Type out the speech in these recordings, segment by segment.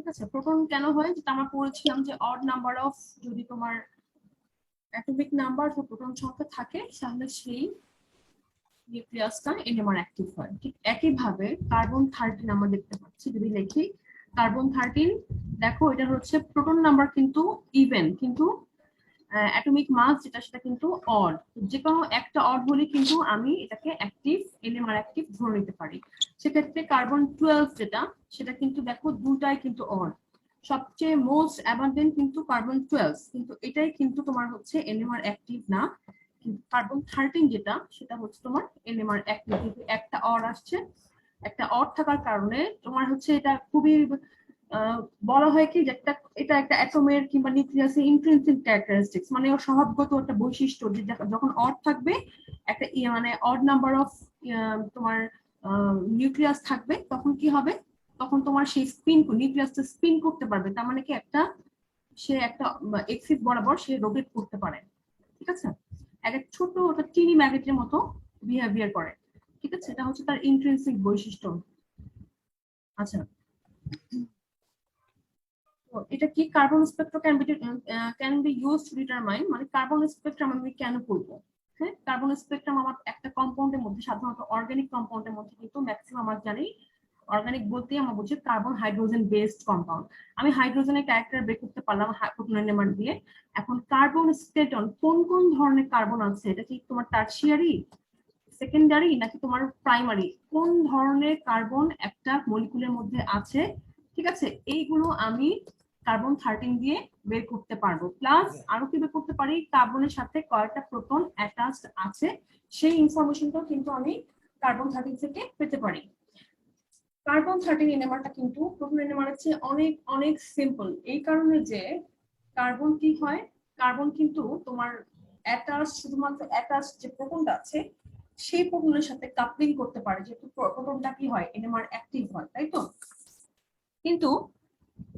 ঠিক আছে, প্রোটন কেন হয় যেটা আমরা পড়েছিলাম যে অড নাম্বার অফ যদি তোমার অ্যাটমিক নাম্বার বা প্রোটন সংখ্যা থাকে তাহলে সেই নিউক্লিয়াসটা এনএমআর অ্যাক্টিভ হয়। ঠিক একইভাবে কার্বন 13 আমরা দেখতে পাচ্ছি, যদি লিখি কার্বন 13, দেখো এটা হচ্ছে প্রোটন নাম্বার কিন্তু ইভেন, কিন্তু অ্যাটমিক মাস যেটা সেটা কিন্তু অড। যে কোনো একটা অড হলে কিন্তু আমি এটাকে অ্যাক্টিভ এনএমআর অ্যাক্টিভ ধরে নিতে পারি। সেক্ষেত্রে কার্বন 12 যেটা সেটা কিন্তু দেখো দুটাই কিন্তু অড, সবচেয়ে মোস্ট অ্যাবান্ডেন্ট কিন্তু কার্বন 12, কিন্তু এটাই কিন্তু তোমার হচ্ছে এনএমআর অ্যাক্টিভ না। কিন্তু কার্বন 13 যেটা সেটা হচ্ছে তোমার এনএমআর অ্যাক্টিভ। একটা অড আসছে, একটা অড থাকার কারণে তোমার হচ্ছে এটা খুবই বলা হয় কি যে এটা একটা অ্যাটমের কিংবা নিউক্লিয়াসের ইন্ট্রিনসিক ক্যারেক্টারিস্টিক্স, মানে ওর স্বভাবগত একটা বৈশিষ্ট্য যে যখন অড থাকবে একটা মানে অড নাম্বার অফ তোমার নিউক্লিয়াস থাকবে, তখন কি হবে, তখন তোমার সেই স্পিন নিউক্লিয়াসটা স্পিন করতে পারবে, তার মানে কি একটা সে একটা এক্সিস বরাবর সে রোটেট করতে পারে। ঠিক আছে, একটা ছোট একটা টিনি ম্যাগনেটের মতো বিহেভিয়ার করে। ঠিক আছে, এটা হচ্ছে তার ইন্ট্রিনসিক বৈশিষ্ট্য। আচ্ছা, এটা কি carbon spectrum can be use to determine, মানে কার্বন স্পেকট্রাম আমি কেন করবো। হ্যাঁ, কার্বন স্পেকট্রাম আমার একটা কম্পাউন্ডের মধ্যে, সাধারণত অর্গানিক কম্পাউন্ডের মধ্যে কিন্তু ম্যাক্সিমাম আমরা জানি, অর্গানিক বলতে আমরা বুঝি কার্বন হাইড্রোজেন বেসড কম্পাউন্ড। আমি হাইড্রোজেনের ক্যারেক্টার বের করতে পারলাম প্রোটন এনএমআর দিয়ে। এখন কার্বন স্কেলটন কোন কোন ধরনের কার্বন আছে, এটা কি তোমার টারশিয়ারি, সেকেন্ডারি নাকি তোমার প্রাইমারি, কোন ধরনের কার্বন একটা মলিকুলের মধ্যে আছে, ঠিক আছে, এইগুলো আমি কার্বন 13 দিয়ে বের করতে পারবো। প্লাস আরো কি বের করতে পারি, কার্বনের সাথে কয়টা প্রোটন অ্যাটাচড আছে সেই ইনফরমেশনটাও কিন্তু আমি কার্বন 13 থেকে পেতে পারি। কার্বন 13 এনএমআরটা কিন্তু প্রোটন এনএমআর চেয়ে অনেক অনেক সিম্পল, এই কারণে যে কার্বন কি হয়, কার্বন কিন্তু তোমার অ্যাটাচ, শুধুমাত্র অ্যাটাচ যে প্রোটনটা আছে সেই প্রোটনের সাথে কাপলিং করতে পারে, যেহেতু প্রোটনটা কি হয় এনএমআর অ্যাক্টিভ হয়, তাই তো। কিন্তু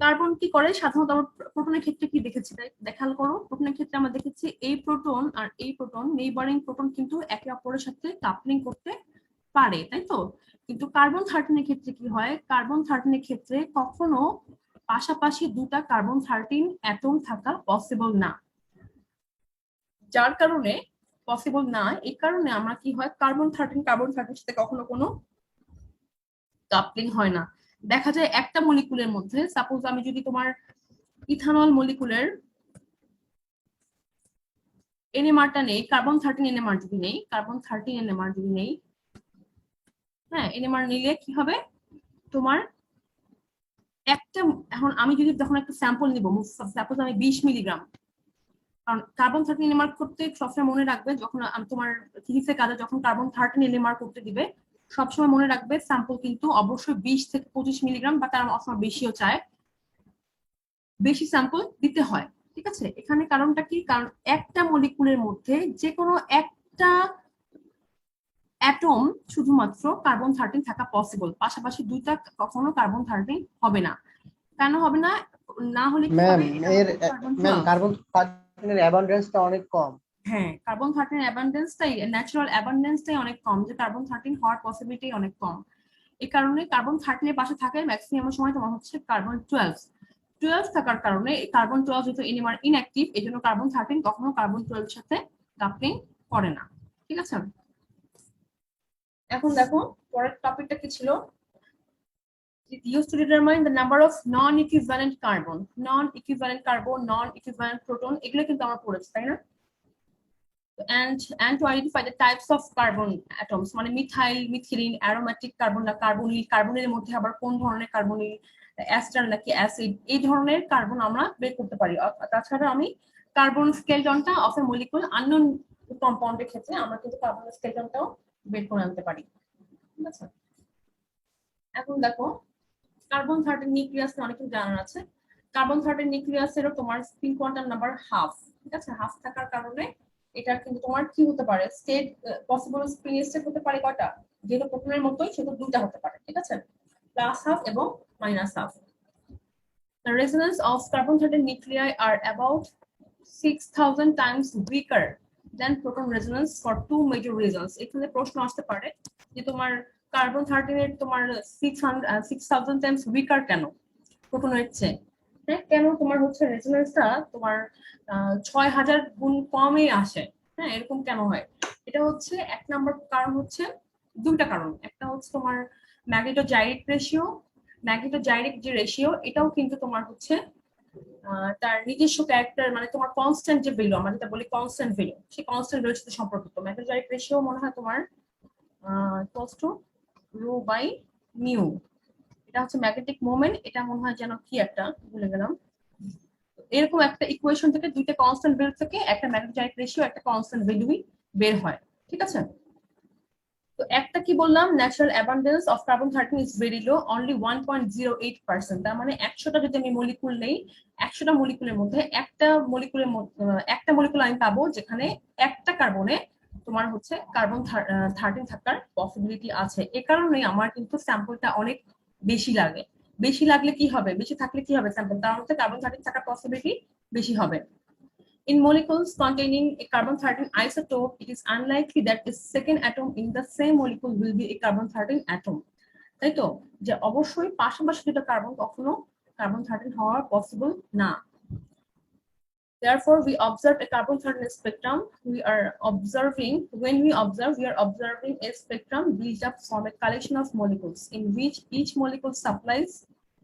কার্বন কি করে সাধারণত আমরা প্রোটনের ক্ষেত্রে কি দেখেছি, তাই দেখাল করো, প্রোটনের ক্ষেত্রে আমরা দেখেছি এই প্রোটন আর এই প্রোটন, নেইবারিং প্রোটন কিন্তু একে অপরের সাথে কাপলিং করতে পারে, তাই তো। কিন্তু কার্বন 13 এর ক্ষেত্রে কি হয়, কার্বন 13 এর ক্ষেত্রে কখনো পাশাপাশি দুটা কার্বন 13 অ্যাটম থাকা পসিবল না, যার কারণে পসিবল না, এই কারণে আমরা কি হয় কার্বন 13 সাথে কখনো কোনো কাপলিং হয় না। দেখা যায় একটা মলিকুলের মধ্যে, সাপোজ আমি যদি তোমার ইথানল মলিকুলের এনএমআরটা নেই, কার্বন 13 এনএমআর যদি নেই, কার্বন 13 এনএমআর যদি নেই, হ্যাঁ এনএমআর নিলে কি হবে তোমার একটা, এখন আমি যদি যখন একটা স্যাম্পল নিব, সাপোজ আমি 20 মিলিগ্রাম, কারণ কার্বন 13 এনএমআর করতে সবসময় মনে রাখবে, যখন আমি তোমার ফিজিক্সের কাজে যখন কার্বন 13 এনএমআর করতে দিবে সবসময় মনে রাখবে স্যাম্পল কিন্তু অবশ্যই 20 থেকে 25 মিলিগ্রাম বা তার অসময় বেশিও চায়, বেশি স্যাম্পল দিতে হয়। ঠিক আছে, এখানে কারণটা কি, কারণ একটা মলিকুলের মধ্যে যে কোনো একটা অ্যাটম শুধুমাত্র কার্বন 13 থাকা পসিবল, পাশাপাশি দুইটা কখনো কার্বন 13 হবে না। কেন হবে না, না হলে কি ম্যাম হবে, এটা এর হবে কার্বন ম্যাম 12। কার্বন 13 এর অ্যাবান্ডেন্সটা অনেক কম। হ্যাঁ, কার্বন 13 অ্যাবান্ডেন্সটাই, ন্যাচারাল অ্যাবান্ডেন্সটাই অনেক কম, যে কার্বন 13 হওয়ার পসিবিলিটি অনেক কম। এই কারণে কার্বন 13 এর পাশে থাকে ম্যাক্সিমাম সময় তোমার হচ্ছে কার্বন 12 থাকার কারণে, কার্বন 12 যেহেতু এনএমআর ইনঅ্যাক্টিভ, এই জন্য কার্বন 13 কখনো কার্বন 12 এর সাথে কাপলিং করে না। ঠিক আছে, এখন দেখো পরের টপিকটা কি ছিল, used to determine the number of non-equivalent carbon, non-equivalent proton, এগুলো কিন্তু আমরা পড়েছি, তাই না। And to identify the types of carbon atoms, মানে মিথাইল, মিথিলিন, অ্যারোমেটিক কার্বন না কার্বনিল, কার্বনের মধ্যে আবার কোন ধরনের কার্বনিল, অ্যাস্টার নাকি অ্যাসিড, এই ধরনের কার্বন আমরা বের করতে পারি। তাছাড়া আমি কার্বন স্কেলটনটা অফ এ মলিকুল আননোন কম্পাউন্ডের ক্ষেত্রে আমরা কিন্তু কার্বন স্কেলটনটাও বের করে আনতে পারি। ঠিক আছে, এখন দেখো কার্বন 13 নিউক্লিয়াস অনেক কিছু জানার আছে। কার্বন 13 নিউক্লিয়াসেরও তোমার স্পিন কোয়ান্টাম নাম্বার হাফ। ঠিক আছে, হাফ থাকার কারণে এটা কিন্তু তোমার কি হতে পারে, স্টেট পসিবল স্পিন স্টেট হতে পারে কয়টা, যেহেতু প্রোটনের মতোই সেটা দুইটা হতে পারে। ঠিক আছে, প্লাস হাফ এবং minus half. The resonance of carbon 13 nuclei are about 6,000 times weaker than proton resonance for two major reasons. এখানে প্রশ্ন আসতে পারে যে তোমার কার্বন 13 এর তোমার 6,000 টাইমস উইকার কেন। প্রোটনের চেয়ে। হ্যাঁ, কেন তোমার হচ্ছে রেজোনেন্সটা তোমার 6000 গুণ কমে আসে? হ্যাঁ, এরকম কেন হয়? এটা হচ্ছে এক নাম্বার কারণ হচ্ছে দুইটা কারণ। একটা হচ্ছে তোমার ম্যাগনেটোজাইরিক রেশিও, ম্যাগনেটোজাইরিক যে রেশিও এটাও কিন্তু তোমার হচ্ছে তার নিজস্ব ক্যারেক্টার, মানে তোমার কনস্ট্যান্ট যে ভ্যালু, আমরা যেটা বলি কনস্ট্যান্ট ভ্যালু, সেই কনস্ট্যান্ট ভ্যালুর সাথে সম্পর্কিত। ম্যাগনেটোজাইরিক রেশিও মনে হয় তোমার equals to rho by mu. এটা হচ্ছে ম্যাগনেটিক মোমেন্ট, এটা মনে হয় যেন কি একটা ভুলে গেলাম। এরকম একটা ইকুয়েশন থেকে দুইটা কনস্ট্যান্ট ভ্যালু থেকে একটা ম্যাগনেটোজাইরিক রেশিও একটা কনস্ট্যান্ট ভ্যালুই বের হয়। ঠিক আছে, তো একটা কি বললাম, natural abundance of carbon 13 is very low, only 1.08%। তার মানে 100টা যদি আমি মলিকুল নেই, 100টা মলিকুলের মধ্যে একটা মলিকুল আমি পাবো যেখানে একটা কার্বনে তোমার হচ্ছে কার্বন 13 থাকার পসিবিলিটি আছে। এ কারণে আমার কিন্তু স্যাম্পলটা অনেক বেশি লাগে। বেশি লাগলে কি হবে, বেশি থাকলে কি হবে স্যাম্পল, তার মধ্যে কার্বন 13 থাকার পসিবিলিটি বেশি হবে। In molecules containing a carbon-13 isotope, it is unlikely that a second atom in the same molecule will be a carbon-13 atom. তাই তো, যে অবশ্যই পাশাপাশি দুটো কার্বন কখনো carbon-13 হওয়া পসিবল না। Therefore, we observe a carbon-13 spectrum. When we observe, we are observing a spectrum built up from a collection of molecules in which each molecule supplies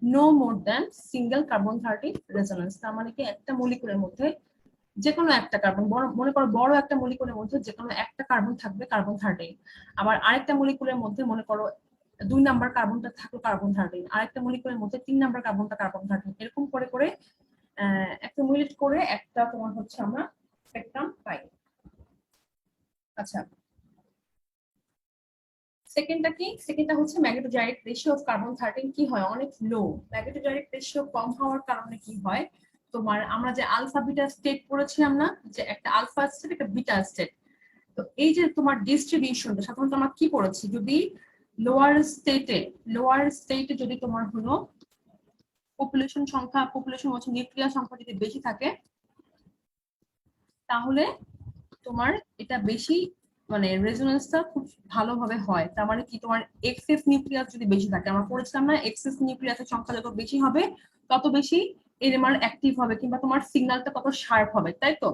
no more than single carbon-13 resonance. তার মানে কি একটা মলিকুলের মধ্যে যে কোনো একটা carbon, মনে করো বড় একটা মলিকুলের মধ্যে যে কোনো একটা কার্বন থাকবে কার্বন 13, আবার আরেকটা মলিকুলের মধ্যে মনে করো 2 নাম্বার কার্বনটা থাকলো কার্বন 13, আরেকটা মলিকুলের মধ্যে 3 নাম্বার কার্বনটা কার্বন 13, এরকম করে করে অ্যাকুমুলেট করে একটা তোমার হচ্ছে আমরা স্পেকট্রাম পাই। আচ্ছা, সেকেন্ডটা কি? সেকেন্ডটা হচ্ছে ম্যাগনেটোজাইরিক রেশিও অফ কার্বন 13 কি হয়, অনেক লো। ম্যাগনেটোজাইরিক রেশিও কম হওয়ার কারণে কি হয়, তোমার আমরা যে আলফা বিটা স্টেট পড়েছিলাম না, যে একটা আলফা স্টেট একটা বিটা স্টেট, তো এই যে তোমার ডিস্ট্রিবিউশনটা সাধারণত আমরা কি পড়েছি, যদি লোয়ার স্টেটে যদি তোমার হলো পপুলেশন হচ্ছে নিউক্লিয়ার সংখ্যা যদি বেশি থাকে, তাহলে তোমার এটা বেশি মানে রেজোনেন্সটা খুব ভালোভাবে হয়। তার মানে কি, তোমার এক্সেস নিউক্লিয়াস যদি বেশি থাকে, আমরা পড়েছিলাম না এক্সেস নিউক্লিয়াসের সংখ্যা যত বেশি হবে তত বেশি এনএমআর অ্যাক্টিভ হবে, কিংবা তোমার সিগন্যালটা তত শার্প হবে, তাই তো।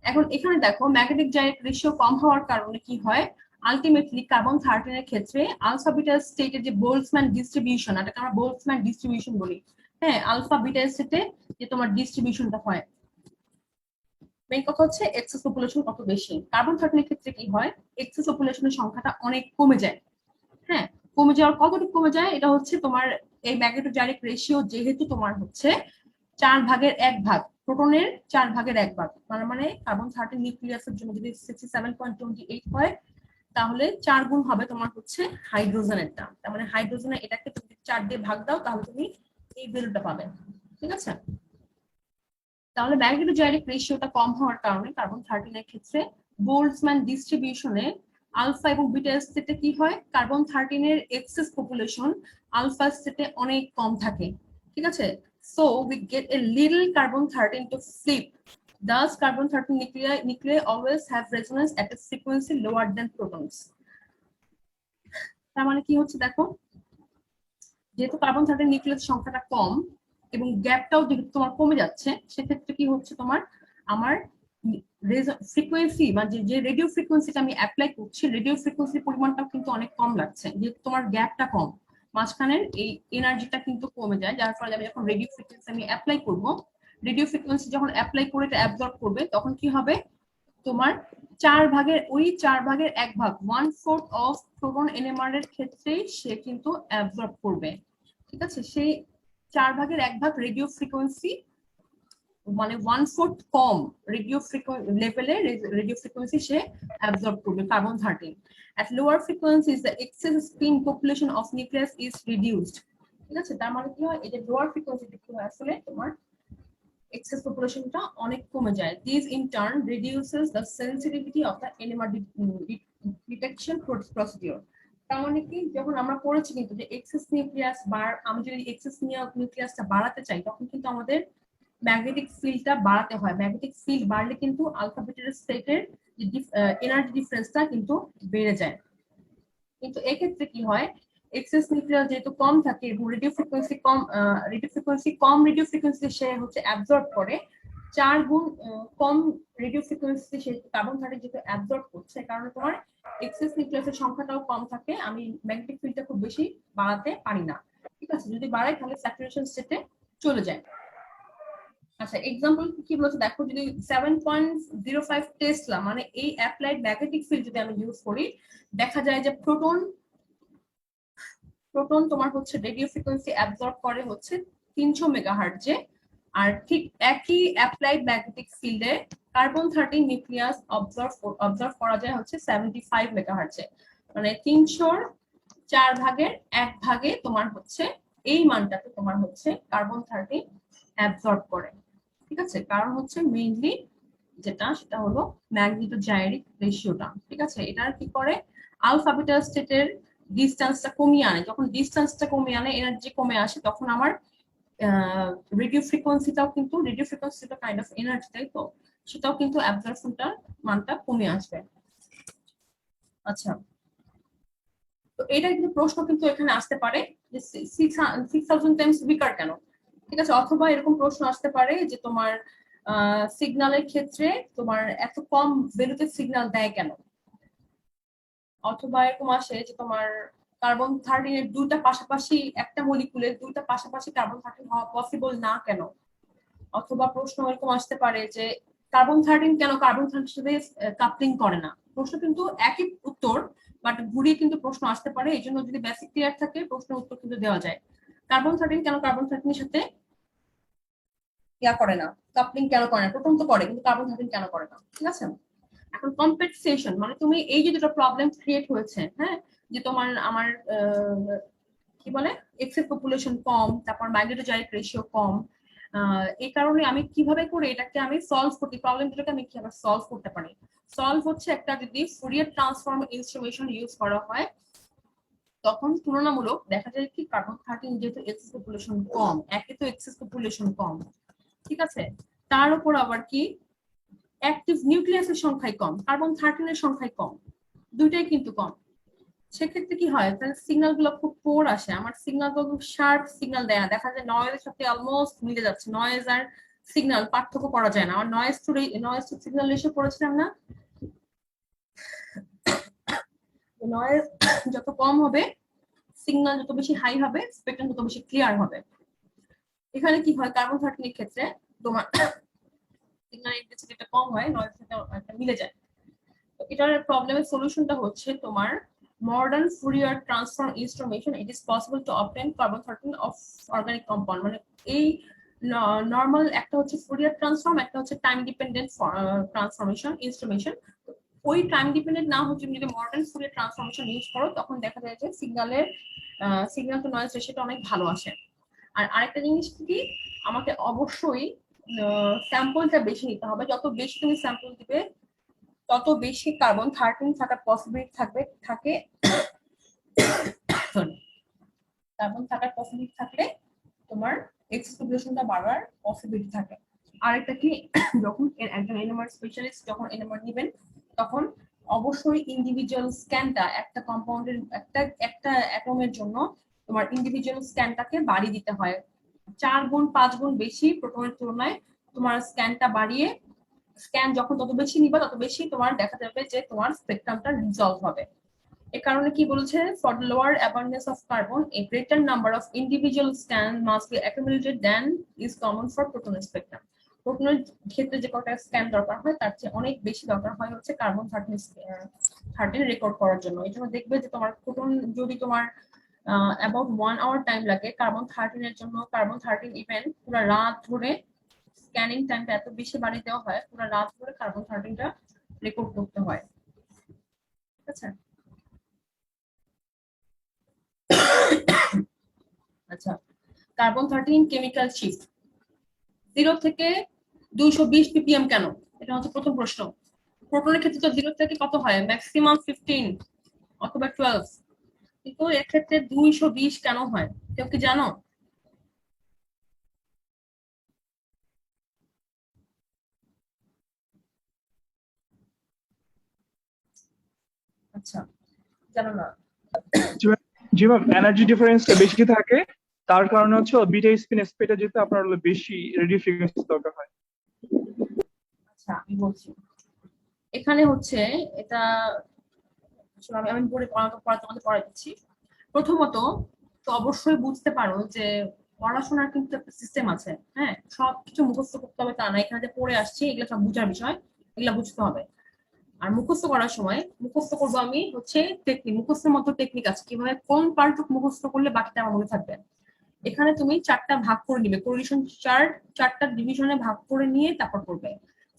এখন এখানে দেখো ম্যাগনেটিক জাইরেক্ট রেশিও কম হওয়ার কারণে কি হয়, আলটিমেটলি কার্বন 13 এর ক্ষেত্রে আলফা বিটা স্টেটের যে বোলসম্যান ডিস্ট্রিবিউশন, এটাকে আমরা বোলসম্যান ডিস্ট্রিবিউশন বলি। হ্যাঁ, আলফা বিটা স্টেটে যে তোমার ডিস্ট্রিবিউশনটা হয়, মেইন কথা হচ্ছে এক্সেস পপুলেশন কত বেশি। কার্বন 13 এর ক্ষেত্রে কি হয়, এক্সেস পপুলেশনের সংখ্যাটা অনেক কমে যায়। হ্যাঁ, কমে যাওয়ার কতটুকু কমে যায়, এটা হচ্ছে তোমার এই ম্যাগনেটোজাইরিক রেশিও যেহেতু তোমার হচ্ছে 4/1 প্রোটনের 4/1, মানে কার্বন 13 নিউক্লিয়াসের জন্য যদি 67.28 হয়, তাহলে 4 গুণ হবে তোমার হচ্ছে হাইড্রোজেনেরটা। তার মানে হাইড্রোজেনের এটাকে তুমি 4 দিয়ে ভাগ দাও, তাহলে তুমি এই ভ্যালুটা পাবে। ঠিক আছে, তাহলে ম্যাগনেটোজাইরিক রেশিওটা কম হওয়ার কারণে কার্বন 13 এর ক্ষেত্রে বোল্টজম্যান ডিস্ট্রিবিউশনে আলফা এবং বিটা স্টেটে কি হয়, কার্বন 13 এর এক্সেস পপুলেশন আলফা স্টেটে অনেক কম থাকে। ঠিক আছে, so we get a little carbon 13 to flip. Thus, carbon 13 nuclei always have resonance at a frequency lower than protons. তার মানে কি হচ্ছে দেখো, যেহেতু কার্বন 13 নিউক্লিয়াস সংখ্যাটা কম এবং গ্যাপটাও যেহেতু তোমার কমে যাচ্ছে, সেক্ষেত্রে কি হচ্ছে তোমার আমার ফ্রিকোয়েন্সি মানে যে রেডিও ফ্রিকোয়েন্সিটা আমি অ্যাপ্লাই করছি, রেডিও ফ্রিকোয়েন্সির পরিমাণটাও কিন্তু অনেক কম লাগছে, যেহেতু তোমার গ্যাপটা কম, মাঝখানের এই এনার্জিটা কিন্তু কমে যায়, যার ফলে আমি যখন রেডিও ফ্রিকোয়েন্সি আমি অ্যাপ্লাই করব, রেডিও ফ্রিকোয়েন্সি যখন অ্যাপ্লাই করে এটা অ্যাবজর্ব করবে, তখন কি হবে, তোমার 1/4 1/4 অফ প্রোটন এনএমআর এর ক্ষেত্রে সে কিন্তু অ্যাবজর্ব করবে। ঠিক আছে, সেই 1/4 রেডিও ফ্রিকোয়েন্সি মানে 1/4 কম রেডিও লেভেলে রেডিও ফ্রিকোয়েন্সি সে অ্যাবজর্ব করবে carbon 13। At lower frequencies the excess spin population of nucleus is reduced. ঠিক আছে, তার মানে কি হয়, এই যে লোয়ার ফ্রিকোয়েন্সিতে কি হয়, আসলে তোমার excess populationটা অনেক কমে যায়। This in turn reduces the sensitivity of the NMR detection procedure. তার মানে কি, যখন আমরা পড়েছি কিন্তু যে এক্সেস নিউক্লিয়াস আমি যদি এক্সেস নিউক্লিয়াসটা বাড়াতে চাই, তখন কিন্তু আমাদের ম্যাগনেটিক ফিল্ডটা বাড়াতে হয়। ম্যাগনেটিক ফিল্ড বাড়লে কিন্তু আলফা বিটা স্টেটের এনার্জি ডিফারেন্সটা কিন্তু বেড়ে যায়। কিন্তু এক্ষেত্রে কি হয়, এক্সেস নিউক্লিয়াস যেহেতু কম থাকে এবং রেডিও ফ্রিকোয়েন্সি কম রেডিও ফ্রিকোয়েন্সি সে হচ্ছে অ্যাবজর্ব করে 4 গুণ কম রেডিও ফ্রিকোয়েন্সি সে কার্বন 13 যেহেতু অ্যাবজর্ব করছে, কারণে তোমার এক্সেস নিউক্লিয়াসের সংখ্যাটাও কম থাকে, আমি ম্যাগনেটিক ফিল্ডটা খুব বেশি বাড়াতে পারি না। ঠিক আছে, যদি বাড়াই তাহলে স্যাচুরেশন স্টেটে চলে যায়। আচ্ছা, এক্সাম্পল কি বলছে দেখো, যদি 7.05 টেসলা মানে এই অ্যাপ্লাইড ম্যাগনেটিক ফিল্ড যদি আমি ইউজ করি, দেখা যায় যে প্রোটন তোমার হচ্ছে রেডিও ফ্রিকোয়েন্সি অ্যাবজর্ব করে হচ্ছে 300 মেগাহার্টজে, আর ঠিক একই অ্যাপ্লাইড ম্যাগনেটিক ফিল্ডে কার্বন 13 নিউক্লিয়াস অবজার্ভ করা যায় হচ্ছে 75 মেগাহার্টজে। মানে 300-র 4 ভাগের 1 ভাগে তোমার হচ্ছে এই মানটাকে তোমার হচ্ছে কার্বন 13 অ্যাবজর্ব করে। ঠিক আছে, কারণ হচ্ছে মেইনলি যেটা সেটা হলো ম্যাগনেটোজাইরিক রেশিওটা। ঠিক আছে, এটার কি করে আলফা বিটা স্টেটের ডিসটেন্সটা কমিয়ে আনে। যখন ডিসটেন্সটা কমিয়ে আনে, এনার্জি কমে আসে, তখন আমার রেডিও ফ্রিকোয়েন্সিটা কাইন্ড অফ এনার্জি, তাই তো, সেটাও কিন্তু অ্যাবজর্পশনটার মানটা কমে আসবে। আচ্ছা, তো এটা কিন্তু প্রশ্ন কিন্তু এখানে আসতে পারে যে 6000 টাইমস উইকার কেন। ঠিক আছে, অথবা এরকম প্রশ্ন আসতে পারে যে তোমার সিগন্যালের ক্ষেত্রে তোমার এত কম ভ্যালুতে সিগন্যাল দেয় কেন, অথবা এরকম আসে যে তোমার কার্বন 13 এর দুইটা পাশাপাশি একটা মলিকুলের দুইটা পাশাপাশি কার্বন 13 হওয়া পসিবল না কেন, অথবা প্রশ্ন এরকম আসতে পারে যে কার্বন 13 কেন কার্বন 13 সাথে কাপলিং করে না। প্রশ্ন কিন্তু একই উত্তর, বাট ঘুরিয়ে কিন্তু প্রশ্ন আসতে পারে, এই জন্য যদি বেসিক ক্লিয়ার থাকে প্রশ্নের উত্তর কিন্তু দেওয়া যায়। কার্বন 13 কেন কার্বন 13 এর সাথে করে না, কাপলিং কেন করে না, প্রথম তো করে কিন্তু কার্বন 13 কেন করে না। ঠিক আছে, এখন কম্পেনসেশন মানে তুমি এই যে দুটো প্রবলেম ক্রিয়েট হয়েছে, হ্যাঁ, যে তোমার আমার কি বলে এক্সেস পপুলেশন কম, তারপর ম্যাগনেটোজাইরিক রেশিও কম, এই কারণে আমি কিভাবে করে এটাকে আমি সলভ করতে, প্রবলেমটাকে আমি কিভাবে সলভ করতে পারি। সলভ হচ্ছে একটা যদি ফুরিয়ার ট্রান্সফর্ম ইনস্ট্রুমেশন ইউজ করা হয়, তখন তুলনামূলক দেখা যায় কি কার্বন 13 যেহেতু এক্সেস পপুলেশন কম, একে তো এক্সেস পপুলেশন কম, ঠিক আছে, তার উপর আবার কি অ্যাক্টিভ নিউক্লিয়াসের সংখ্যাই কম, কার্বন 13 এর সংখ্যাই কম, দুইটাই কিন্তু কম। সেক্ষেত্রে কি হয়, তাহলে সিগন্যাল গুলো খুব পোর আসে, আমার সিগন্যাল গুলো খুব শার্প সিগন্যাল দেয় না, দেখা যায় নয়েজের সাথে অলমোস্ট মিলে যাচ্ছে, নয়েজ আর সিগন্যাল পার্থক্য করা যায় না। আমার নয়েজ টু সিগন্যাল রেশিও পড়েছিলাম না, নয়েজ যত কম হবে সিগন্যাল যত বেশি হাই হবে, স্পেকট্রাম তত বেশি ক্লিয়ার হবে। এখানে কি হয় কার্বন 13 এর ক্ষেত্রে তোমার সিগন্যাল ইন্টেন্সিটিটা কম হয়, নয়েজ সাথে একটা মিলে যায়। তো এটার প্রবলেমের সলিউশনটা হচ্ছে তোমার modern Fourier transform instrumentation, it is possible to obtain carbon 13 of organic compound. মানে এই নর্মাল একটা হচ্ছে ফুরিয়ার ট্রান্সফর্ম, একটা হচ্ছে টাইম ডিপেন্ডেন্ট ট্রান্সফরমেশন ইনস্ট্রুমেশন। ওই টাইম ডিপেন্ডেন্ট না হচ্ছে যদি মডার্ন ফুরিয়ার ট্রান্সফরমেশন ইউজ করো, তখন দেখা যায় যে সিগন্যাল টু নয়েজ রেশিওটা অনেক ভালো আসে। আর আরেকটা জিনিস কি, আমাকে অবশ্যই স্যাম্পলটা বেশি নিতে হবে, যত বেশি তুমি স্যাম্পল দিবে তত বেশি কার্বন 13 থাকার পসিবিলিটি থাকে কার্বন থাকার পসিবিলিটি থাকলে তোমার এক্সেস পপুলেশনটা বাড়ার পসিবিলিটি থাকে। আরেকটা কি, যখন একজন এনএমআর স্পেশালিস্ট যখন এনএমআর নেবেন, তখন অবশ্যই ইন্ডিভিজুয়াল স্ক্যানটা একটা কম্পাউন্ডের একটা অ্যাটমের জন্য তোমার ইন্ডিভিজুয়াল স্ক্যানটাকে বাড়িয়ে দিতে হয়, 4 গুণ 5 গুণ বেশি প্রোটনের তুলনায় তোমার স্ক্যানটা বাড়িয়ে, স্ক্যান যখন তত বেশি নিবা তত বেশি তোমার দেখা যাবে যে তোমার স্পেকট্রামটা রিজলভ হবে। এ কারণে কি বলছে, for the lower abundance of carbon a greater number of individual scan must be accumulated than is common for proton spectrum. প্রোটনের ক্ষেত্রে যে কটা স্ক্যান দরকার হয় তার চেয়ে অনেক বেশি দরকার হয় হচ্ছে কার্বন 13 রেকর্ড করার জন্য। এই জন্য দেখবে যে তোমার প্রোটন যদি তোমার অ্যাবাউট 1 আওয়ার টাইম লাগে, কার্বন 13 এর জন্য কার্বন 13 ইভেন পুরো রাত ধরে স্ক্যানিং টাইমটা এত বেশি বাড়িয়ে দেওয়া হয়, পুরো রাত ধরে কার্বন 13টা রেকর্ড করতে হয়। ঠিক আছে, আচ্ছা, কার্বন 13 কেমিক্যাল শিফট 0 থেকে 220 ppm কেন, এটা হচ্ছে প্রথম প্রশ্ন। প্রোটনের ক্ষেত্রে তো 0 থেকে কত হয়, ম্যাক্সিমাম 15 অথবা 12, কিন্তু এর ক্ষেত্রে 220 কেন হয়, কেউ কি জানো? আচ্ছা, জানো না? জি ম্যাম, এনার্জি ডিফারেন্সটা বেশি থাকে, তার কারণে হচ্ছে বিটা স্পিন স্পিডে যেতে আপনার হলো বেশি রেডিও ফ্রিকোয়েন্সি দরকার হয়। আচ্ছা আমি বলছি, এখানে হচ্ছে এটা আসলে আমি আমি পড়ে তোমাদের পড়া দিচ্ছি। প্রথমত তো অবশ্যই বুঝতে পারো যে পড়াশোনার কিন্তু একটা সিস্টেম আছে। হ্যাঁ, সবকিছু মুখস্থ করতে হবে তা না, এখানে যে পড়ে আসছি এগুলো সব বুঝার বিষয়, এগুলো বুঝতে হবে। আর মুখস্থ করার সময় মুখস্থ করবো আমি হচ্ছে টেকনিক, মুখস্থের মতো টেকনিক আছে কিভাবে কোন পার্টটুকু মুখস্থ করলে বাকিটা আমার মনে থাকবে। এখানে তুমি চারটা ভাগ করে নিবে, কোরিলেশন চার্ট চারটা ডিভিশনে ভাগ করে নিয়ে তারপর করবে।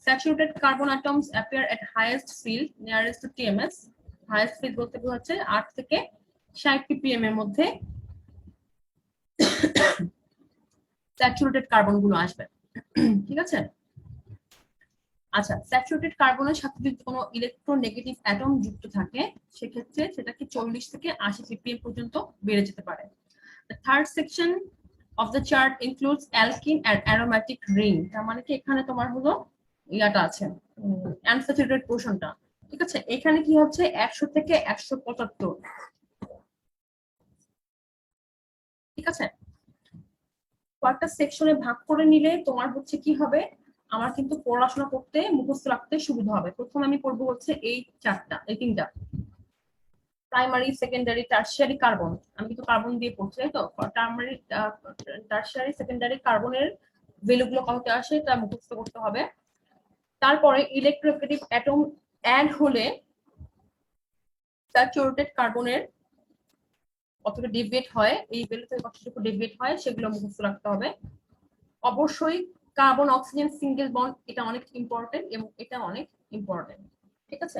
Saturated carbon atoms appear at highest field nearest to TMS. Highest field বলতে বোঝাচ্ছে 8 থেকে 60 ppm এর মধ্যে স্যাচুরেটেড কার্বন গুলো আসবে। ঠিক আছে। আচ্ছা, স্যাচুরেটেড কার্বনের সাথে যদি কোনো ইলেকট্রোনেগেটিভ অ্যাটম যুক্ত থাকে সেক্ষেত্রে সেটাকে 40 থেকে 80 ppm পর্যন্ত বেড়ে যেতে পারে। The third section of the chart includes alkene and aromatic ring। তার মানে কি এখানে তোমার হলো ইয়াটা আছে, আনস্যাচুরেটেড পোর্শনটা। ঠিক আছে, এখানে কি হচ্ছে 100 থেকে 175। ঠিক আছে, কয়েকটা সেকশনে ভাগ করে নিলে তোমার হচ্ছে কি হবে, আমার কিন্তু পড়াশোনা করতে মুখস্থ রাখতে সুবিধা হবে। প্রথমে আমি পড়বো হচ্ছে এই চারটা, এই তিনটা, প্রাইমারি সেকেন্ডারি টারশিয়ারি কার্বন। আমি কিন্তু কার্বন দিয়ে পড়ছি, তাই তো। প্রাইমারি টারশিয়ারি সেকেন্ডারি কার্বনের ভ্যালুগুলো কততে আসে তা মুখস্থ করতে হবে। তারপরে ইলেকট্রোনেগেটিভ অ্যাটম অ্যাড হলে স্যাচুরেটেড কার্বনের কতটা ডেভিয়েট হয়, এই ভ্যালু থেকে কতটুকু ডেভিয়েট হয় সেগুলো মুখস্থ রাখতে হবে। অবশ্যই কার্বন অক্সিজেন সিঙ্গেল বন্ড, এটা অনেক ইম্পর্টেন্ট এবং এটা অনেক ইম্পর্টেন্ট। ঠিক আছে।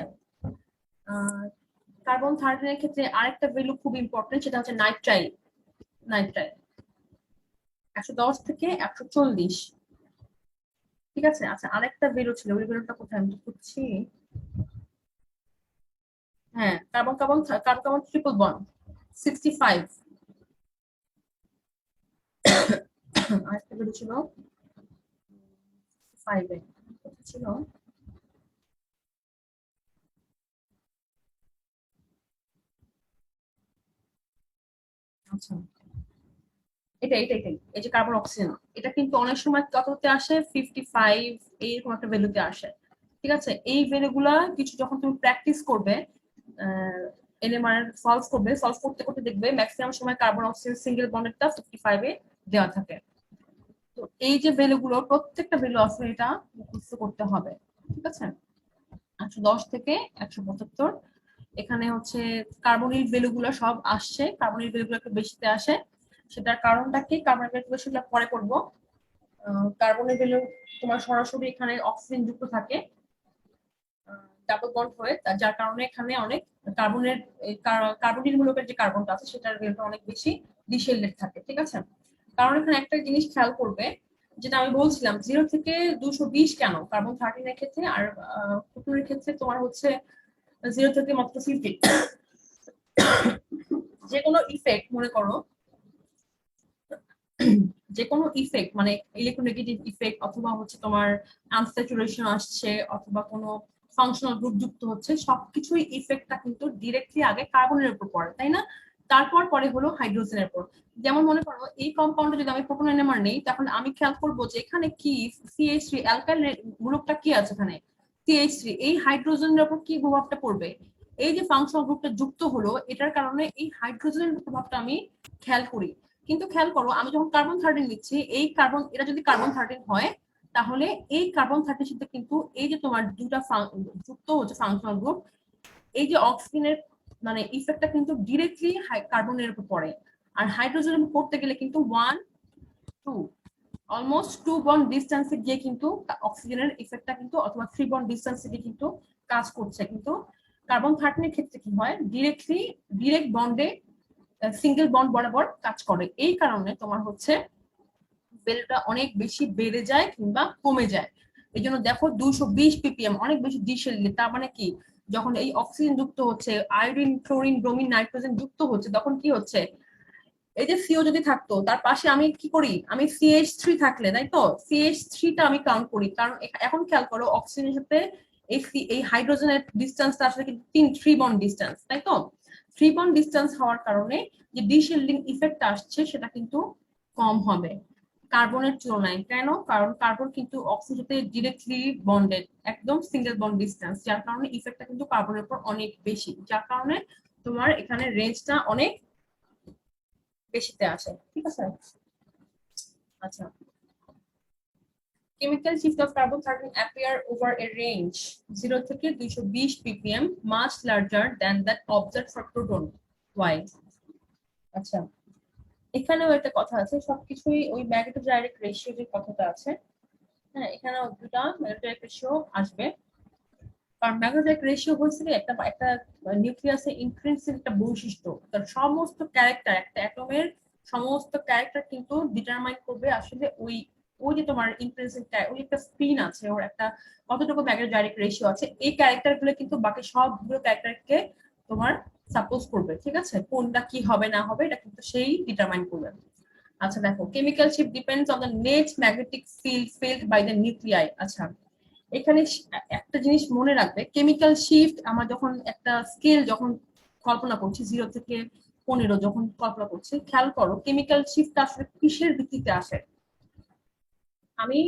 কার্বন 13 এর ক্ষেত্রে আরেকটা ভ্যালু খুব ইম্পর্টেন্ট, সেটা হচ্ছে নাইট্রাইল। নাইট্রাইল 110 থেকে 140। ঠিক আছে। আচ্ছা, আরেকটা ভ্যালু ছিল, ওই ভ্যালুটা কোথায় আমি খুঁজছি। হ্যাঁ, carbon carbon carbon carbon triple bond 65। আরেকটা ভ্যালু ছিল 5 এ, কোথায় ছিল। আচ্ছা, এটাই এই যে কার্বন অক্সিজেন, এটা কিন্তু অনেক সময় কততে আসে 55 এইরকম একটা ভ্যালুতে আসে। ঠিক আছে, এই ভ্যালুগুলা কিছু যখন তুমি প্র্যাকটিস করবে, এনএমআর সলভ করতে করতে দেখবে ম্যাক্সিমাম সময় কার্বন অক্সিজেন সিঙ্গেল বন্ডেরটা 55 এ দেওয়া থাকে। তো এই যে ভ্যালুগুলো, প্রত্যেকটা ভ্যালু আসলে এটা মুখস্থ করতে হবে। ঠিক আছে। 110 থেকে 175 এখানে হচ্ছে কার্বনিল ভ্যালুগুলো সব আসছে, কার্বনিল ভ্যালুগুলো একটু বেশিতে আসে। সেটার কারণটা কি, কার্বনিল ভ্যালু সেটা পরে করবো। কার্বনের ভ্যালু তোমার সরাসরি এখানে অক্সিজেন যুক্ত থাকে ডাবল বন্ড হয়ে, যার কারণে এখানে অনেক কার্বনের কার্বনিল মূলকের যে কার্বনটা আছে সেটার ভ্যালুটা অনেক বেশি ডিশেল্ডেড থাকে। ঠিক আছে। কারণ এখানে একটা জিনিস খেয়াল করবে, যেটা আমি বলছিলাম 0 থেকে 220 কেন কার্বন 13 এর ক্ষেত্রে, আর প্রোটনের ক্ষেত্রে তোমার হচ্ছে 0 থেকে মাত্র 50। যে কোনো ইফেক্ট মনে করো, যে কোনো ইফেক্ট মানে ইলেকট্রোনেগেটিভ ইফেক্ট অথবা হচ্ছে তোমার আনস্যাচুরেশন আসছে অথবা কোনো ফাংশনাল গ্রুপ যুক্ত হচ্ছে, সবকিছুই ইফেক্টটা কিন্তু ডিরেক্টলি আগে কার্বনের উপর পড়ে, তাই না। তারপর পরে হলো হাইড্রোজেনের উপর। যেমন মনে করো এই কম্পাউন্ডে যদি আমি প্রোটন এনএমআর নেই, তখন আমি খেয়াল করবো যে এখানে কি CH3 অ্যালকাইল গ্রুপটা কি আছে, এখানে CH3, এই হাইড্রোজেনের উপর কি প্রভাবটা পড়বে। এই যে ফাংশনাল গ্রুপটা যুক্ত হলো, এটার কারণে এই হাইড্রোজেনের প্রভাবটা আমি খেয়াল করি। কিন্তু খেয়াল করো আমি যখন কার্বন 13 নিচ্ছি, এই কার্বন, এটা যদি কার্বন 13 হয় তাহলে এই কার্বন 13 সাথে কিন্তু এই যে তোমার দুটা যুক্ত হচ্ছে ফাংশনাল গ্রুপ, এই যে অক্সিজেনের মানে ইফেক্টটা কিন্তু ডিরেক্টলি কার্বনের উপর পড়ে। আর হাইড্রোজেন পড়তে গেলে কিন্তু 1 2 অলমোস্ট 2 বন্ড ডিস্টেন্সে গিয়ে কিন্তু অক্সিজেনের ইফেক্টটা কিন্তু, অথবা 3 বন্ড ডিস্টেন্সে গিয়ে কিন্তু কাজ করছে। কিন্তু কার্বন 13 এর ক্ষেত্রে কি হয়, ডিরেক্ট বন্ডে সিঙ্গেল বন্ড বরাবর কাজ করে। এই কারণে তোমার হচ্ছে ভ্যালুটা অনেক বেশি বেড়ে যায় কিংবা কমে যায়। এই জন্য দেখো 220 ppm অনেক বেশি ডিশেল্ড। তার মানে কি, যখন এই অক্সিজেন যুক্ত হচ্ছে, আয়োডিন ক্লোরিন ব্রোমিন নাইট্রোজেন যুক্ত হচ্ছে, তখন কি হচ্ছে, এই যে সিও যদি থাকতো তার পাশে আমি কি করি, আমি CH3 থাকলে, তাই তো, CH3টা আমি কাউন্ট করি। কারণ এখন খেয়াল করো অক্সিজেনের সাথে এই হাইড্রোজেনের ডিস্টেন্সটা আসলে কিন্তু 3 বন্ড ডিস্টেন্স, তাই তো। 3 বন্ড ডিস্টেন্স হওয়ার কারণে যে ডিশেল্ডিং ইফেক্ট আসছে সেটা কিন্তু কম হবে কার্বনের তুলনায়। কেন? কারণ কার্বন কিন্তু অক্সিজেনের সাথে ডিরেক্টলি বন্ডেড, একদম সিঙ্গেল বন্ড ডিসটেন্স, যার কারণে ইফেক্টটা কিন্তু কার্বনের উপর অনেক বেশি, যার কারণে তোমার এখানে রেঞ্জটা অনেক বেশিতে আসে। ঠিক আছে? আচ্ছা, chemical shift of carbon-13 appear over a range 0 থেকে 220 ppm, much larger than that observed for proton. Why? আচ্ছা, এখানেও একটা কথা আছে, সবকিছুই ওই ম্যাগনেটো ডাইরেক্ট রেশিও যে কথাটা আছে, হ্যাঁ এখানেও দুটা ম্যাগনেটো ডাইরেক্ট রেশিও আসবে। কারণ ম্যাগনেটো ডাইরেক্ট রেশিও হচ্ছে কি একটা একটা নিউক্লিয়াসের ইন্ট্রিনসিক একটা বৈশিষ্ট্য, তার সমস্ত ক্যারেক্টার, একটা অ্যাটমের সমস্ত ক্যারেক্টার কিন্তু ডিটারমাইন করবে আসলে ওই ওই যে তোমার ইন্ট্রিনসিক, ওই একটা স্পিন আছে ওর, একটা কতটুকু ম্যাগনেটো ডাইরেক্ট রেশিও আছে, এই ক্যারেক্টার গুলো কিন্তু বাকি সবগুলো ক্যারেক্টারকে তোমার সাপোজ করবে। ঠিক আছে? কোনটা কি হবে না হবে এটা কিন্তু সেই ডিটারমাইন করবে। আচ্ছা দেখো, chemical shift depends on the net magnetic field felt by the nuclei. আচ্ছা, এখানে একটা জিনিস মনে রাখবে, কেমিক্যাল শিফট আমরা যখন একটা স্কেল যখন কল্পনা করছি 0 থেকে 15 যখন কল্পনা করছি, খেয়াল করো কেমিক্যাল শিফট আসলে কিসের ভিত্তিতে আসে। আমি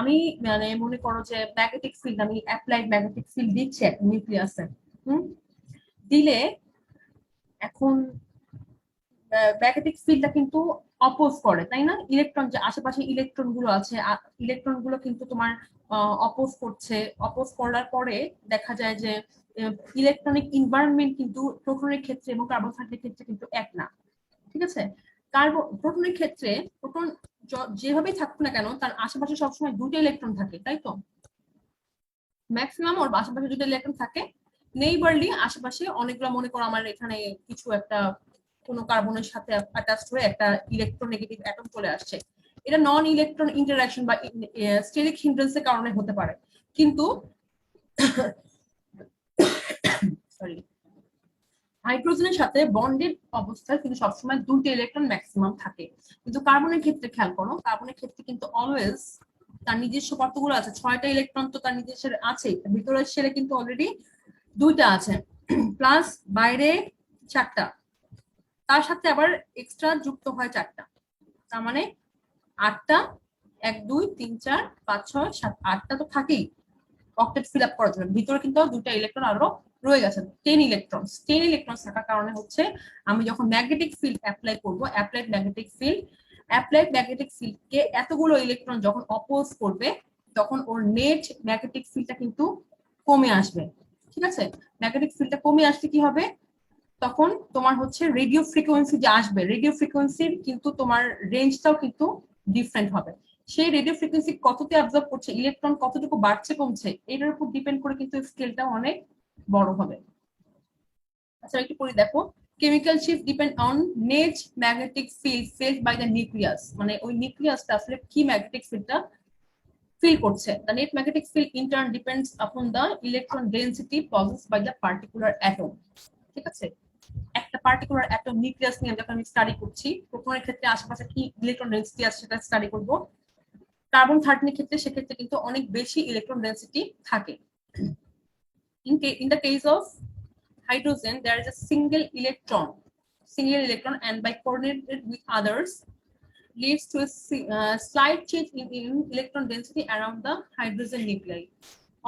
আমি মানে মনে করো যে ম্যাগনেটিক ফিল্ড, আমি অ্যাপ্লাইড ম্যাগনেটিক ফিল্ড দিচ্ছি একটা নিউক্লিয়াসে, দিলে এখন ম্যাগনেটিক ফিল্ডটা কিন্তু অপোজ করে, তাই না? ইলেকট্রন যে আশেপাশে ইলেকট্রন গুলো আছে, ইলেকট্রন গুলো কিন্তু তোমার অপোজ করছে। অপোজ করার পরে দেখা যায় যে ইলেকট্রনিক এনভায়রনমেন্ট কিন্তু প্রোটনের ক্ষেত্রে এবং কার্বন সাইডের ক্ষেত্রে কিন্তু এক না। ঠিক আছে? প্রোটনের ক্ষেত্রে প্রোটন যেভাবেই থাকুক না কেন তার আশেপাশে সবসময় দুটো ইলেকট্রন থাকে, তাই তো? ম্যাক্সিমাম ওর আশেপাশে দুটো ইলেকট্রন থাকে। নেইবারলি আশেপাশে অনেকগুলো, মনে করো আমার এখানে কিছু একটা কোনো কার্বনের সাথে অ্যাটাচড হয়ে একটা ইলেকট্রোনেগেটিভ অ্যাটম চলে আসছে, এটা নন ইলেকট্রন ইন্টারঅ্যাকশন বা স্টেরিক হিন্ড্রেন্সের কারণে হতে পারে, কিন্তু সরি, হাইড্রোজেনের সাথে বন্ডেড অবস্থায় কিন্তু সবসময় দুটো ইলেকট্রন ম্যাক্সিমাম থাকে। কিন্তু কার্বনের ক্ষেত্রে খেয়াল করো, কার্বনের ক্ষেত্রে কিন্তু অলওয়েজ তার নিজস্ব কতগুলো আছে, 6টা ইলেকট্রন তো তার নিজস্ব আছে, ভিতরের শেলে কিন্তু অলরেডি 2টা আছে, প্লাস বাইরে 4টা, তার সাথে আবার এক্সট্রা যুক্ত হয় 4টা, তার মানে 8টা, 1 2 3 4 5 6 7 8টা তো থাকেই অক্টেট ফিল আপ করার জন্য। ভিতরে কিন্তু 2টা ইলেকট্রন আরো রয়ে গেছে, 10 ইলেকট্রন। 10 ইলেকট্রন থাকার কারণে হচ্ছে আমি যখন ম্যাগনেটিক ফিল্ড অ্যাপ্লাই করব, অ্যাপ্লাইড ম্যাগনেটিক ফিল্ডকে এতগুলো ইলেকট্রন যখন অপোজ করবে, তখন ওর নেট ম্যাগনেটিক ফিল্ডটা কিন্তু কমে আসবে। ঠিক আছে? ম্যাগনেটিক ফিল্ডটা কমে আসলে কি হবে, তখন তোমার হচ্ছে রেডিও ফ্রিকোয়েন্সি যে আসবে, রেডিও ফ্রিকোয়েন্সির কিন্তু তোমার রেঞ্জটাও কিন্তু ডিফারেন্ট হবে। সেই রেডিও ফ্রিকোয়েন্সি কততে অ্যাবজর্ব করছে, ইলেকট্রন কতটুকু বাড়ছে কমছে, এটার উপর ডিপেন্ড করে কিন্তু স্কেলটা অনেক বড় হবে। আচ্ছা একটু পরে দেখো, chemical shift depend on net magnetic field felt by the nucleus, মানে ওই নিউক্লিয়াসটা আসলে কি ম্যাগনেটিক ফিল্ডটা ফিল করছে। The net magnetic field in turn depends upon the electron density possessed by the particular atom. ঠিক আছে? একটা পার্টিকুলার অ্যাটম নিউক্লিয়াস নিয়ে যখন আমি স্টাডি করছি, প্রোটনের ক্ষেত্রে আশেপাশে কি ইলেকট্রন ডেনসিটি আছে সেটা স্টাডি করব। কার্বন-13 এর ক্ষেত্রে সেক্ষেত্রে কিন্তু অনেক বেশি ইলেকট্রন ডেনসিটি থাকে। In the case of hydrogen, there is a single electron, and by coordinated with others leads to a slight change in electron density around the hydrogen nuclei.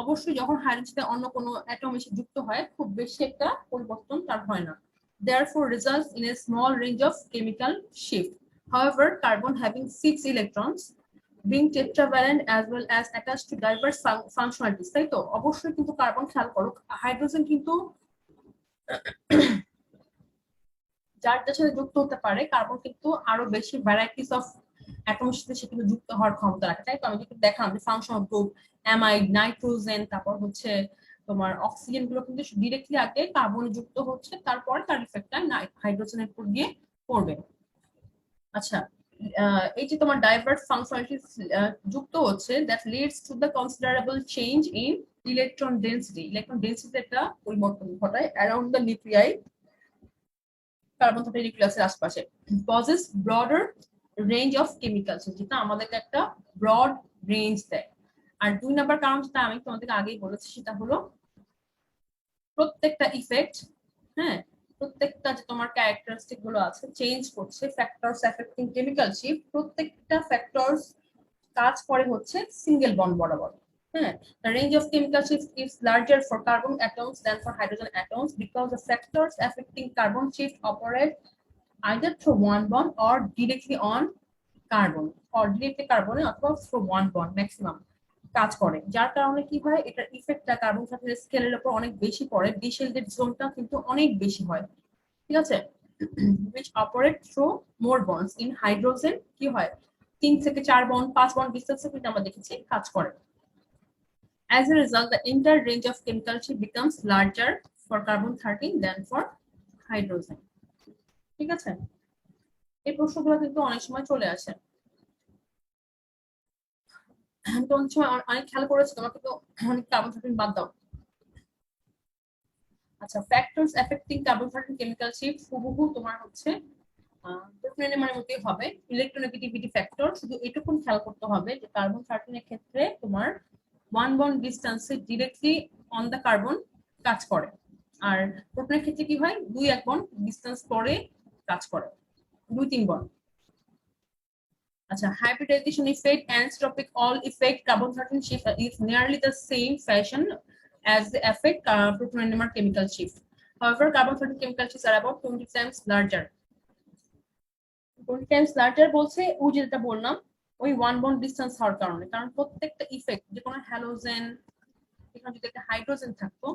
অবশ্যই যখন হাইড্রোজেনে অন্য কোনো অ্যাটম এসে যুক্ত হয়, খুব বেশি একটা পরিবর্তন তার হয় না, therefore results in a small range of chemical shift. However, carbon having 6 electrons being tetravalent as well as attached to diverse functionalities, তাই তো? অবশ্যই কিন্তু কার্বন, খেয়াল করো হাইড্রোজেন কিন্তু যার যার সাথে যুক্ত হতে পারে, কার্বন কিন্তু আরো বেশি ভ্যারাইটিস অফ অ্যাটমের সাথে সে কিন্তু যুক্ত হওয়ার ক্ষমতা রাখে, তাই তো? আমি যদি দেখালাম যে ফাংশনাল গ্রুপ, অ্যামাইড, নাইট্রোজেন, তারপর হচ্ছে তোমার অক্সিজেন গুলো কিন্তু ডিরেক্টলি আগে কার্বনে যুক্ত হচ্ছে, তারপর তার ইফেক্টটা হাইড্রোজেনের উপর গিয়ে পড়বে। আচ্ছা, এই যে তোমার ডাইভার্স ফাংশনালিটিস যুক্ত হচ্ছে, that leads to the considerable change in electron density. Electron ডেনসিটিতে একটা পরিবর্তন ঘটায় অ্যারাউন্ড দ্য নিউক্লিয়াই, কার্বন-13 নিউক্লিয়াসের আশপাশে, possess broader range of chemicals, যেটা আমাদেরকে একটা ব্রড রেঞ্জ দেয়। আর 2 নাম্বার কারণ যেটা আমি তোমাদেরকে আগেই বলেছি, সেটা হলো প্রত্যেকটা ইফেক্ট, হ্যাঁ, প্রত্যেকটা যে তোমার ক্যারেক্টারিস্টিক গুলো আছে চেঞ্জ করছে, ফ্যাক্টরস এফেক্টিং কেমিক্যাল শিফট, প্রত্যেকটা ফ্যাক্টরস কাজ করে হচ্ছে সিঙ্গেল বন্ড বরাবর। হ্যাঁ, the range of chemical shift is larger for carbon atoms than for hydrogen atoms because the factors affecting carbon shift operate either through one bond or directly on carbon অথবা through one bond maximum কাজ করে, যার কারণে কি হয় এটার ইফেক্টটা carbon সাথে স্কেলের উপর অনেক বেশি পড়ে, ডিশেলডেড জোনটা কিন্তু অনেক বেশি হয়, ঠিক আছে। which operate through more bonds in hydrogen কি হয় 3 থেকে 4 বন্ড 5 বন্ড ডিসটেন্সে কিন্তু আমরা দেখেছি কাজ করে। As a result, the entire range of chemical shift becomes larger for carbon 13 than for hydrogen, ঠিক আছে। এই প্রশ্নগুলো কিন্তু অনেক সময় চলে আসে, তো অনেক সময় অনেক খেয়াল করেছি তোমাকে তো অনেক কার্বন 13 বাদ দাও। আচ্ছা, factors affecting carbon 13 chemical shift হুবহু তোমার হচ্ছে প্রোটনের মধ্যেই হবে, ইলেকট্রোনেগেটিভিটি ফ্যাক্টর, শুধু এটুকুন খেয়াল করতে হবে যে কার্বন 13 এর ক্ষেত্রে তোমার ওয়ান বন্ড ডিসটেন্সে ডিরেক্টলি অন দা কার্বন কাজ করে, আর প্রোটনের ক্ষেত্রে কি হয় 2-1 বন্ড ডিসটেন্স পরে কাজ করে, 2-3 বন্ড। আচ্ছা, hybridization effect, anisotropic all effect carbon 13 shift is nearly the same fashion as the effect proton NMR chemical shift. However, carbon 13 chemical shifts are about 20 times larger. 20 times larger বলছে ওই যেটা বললাম ওই one bond distance হওয়ার কারণে, কারণ প্রত্যেকটা effect যে কোনো হ্যালোজেন, এখানে যদি একটা হাইড্রোজেন থাকতো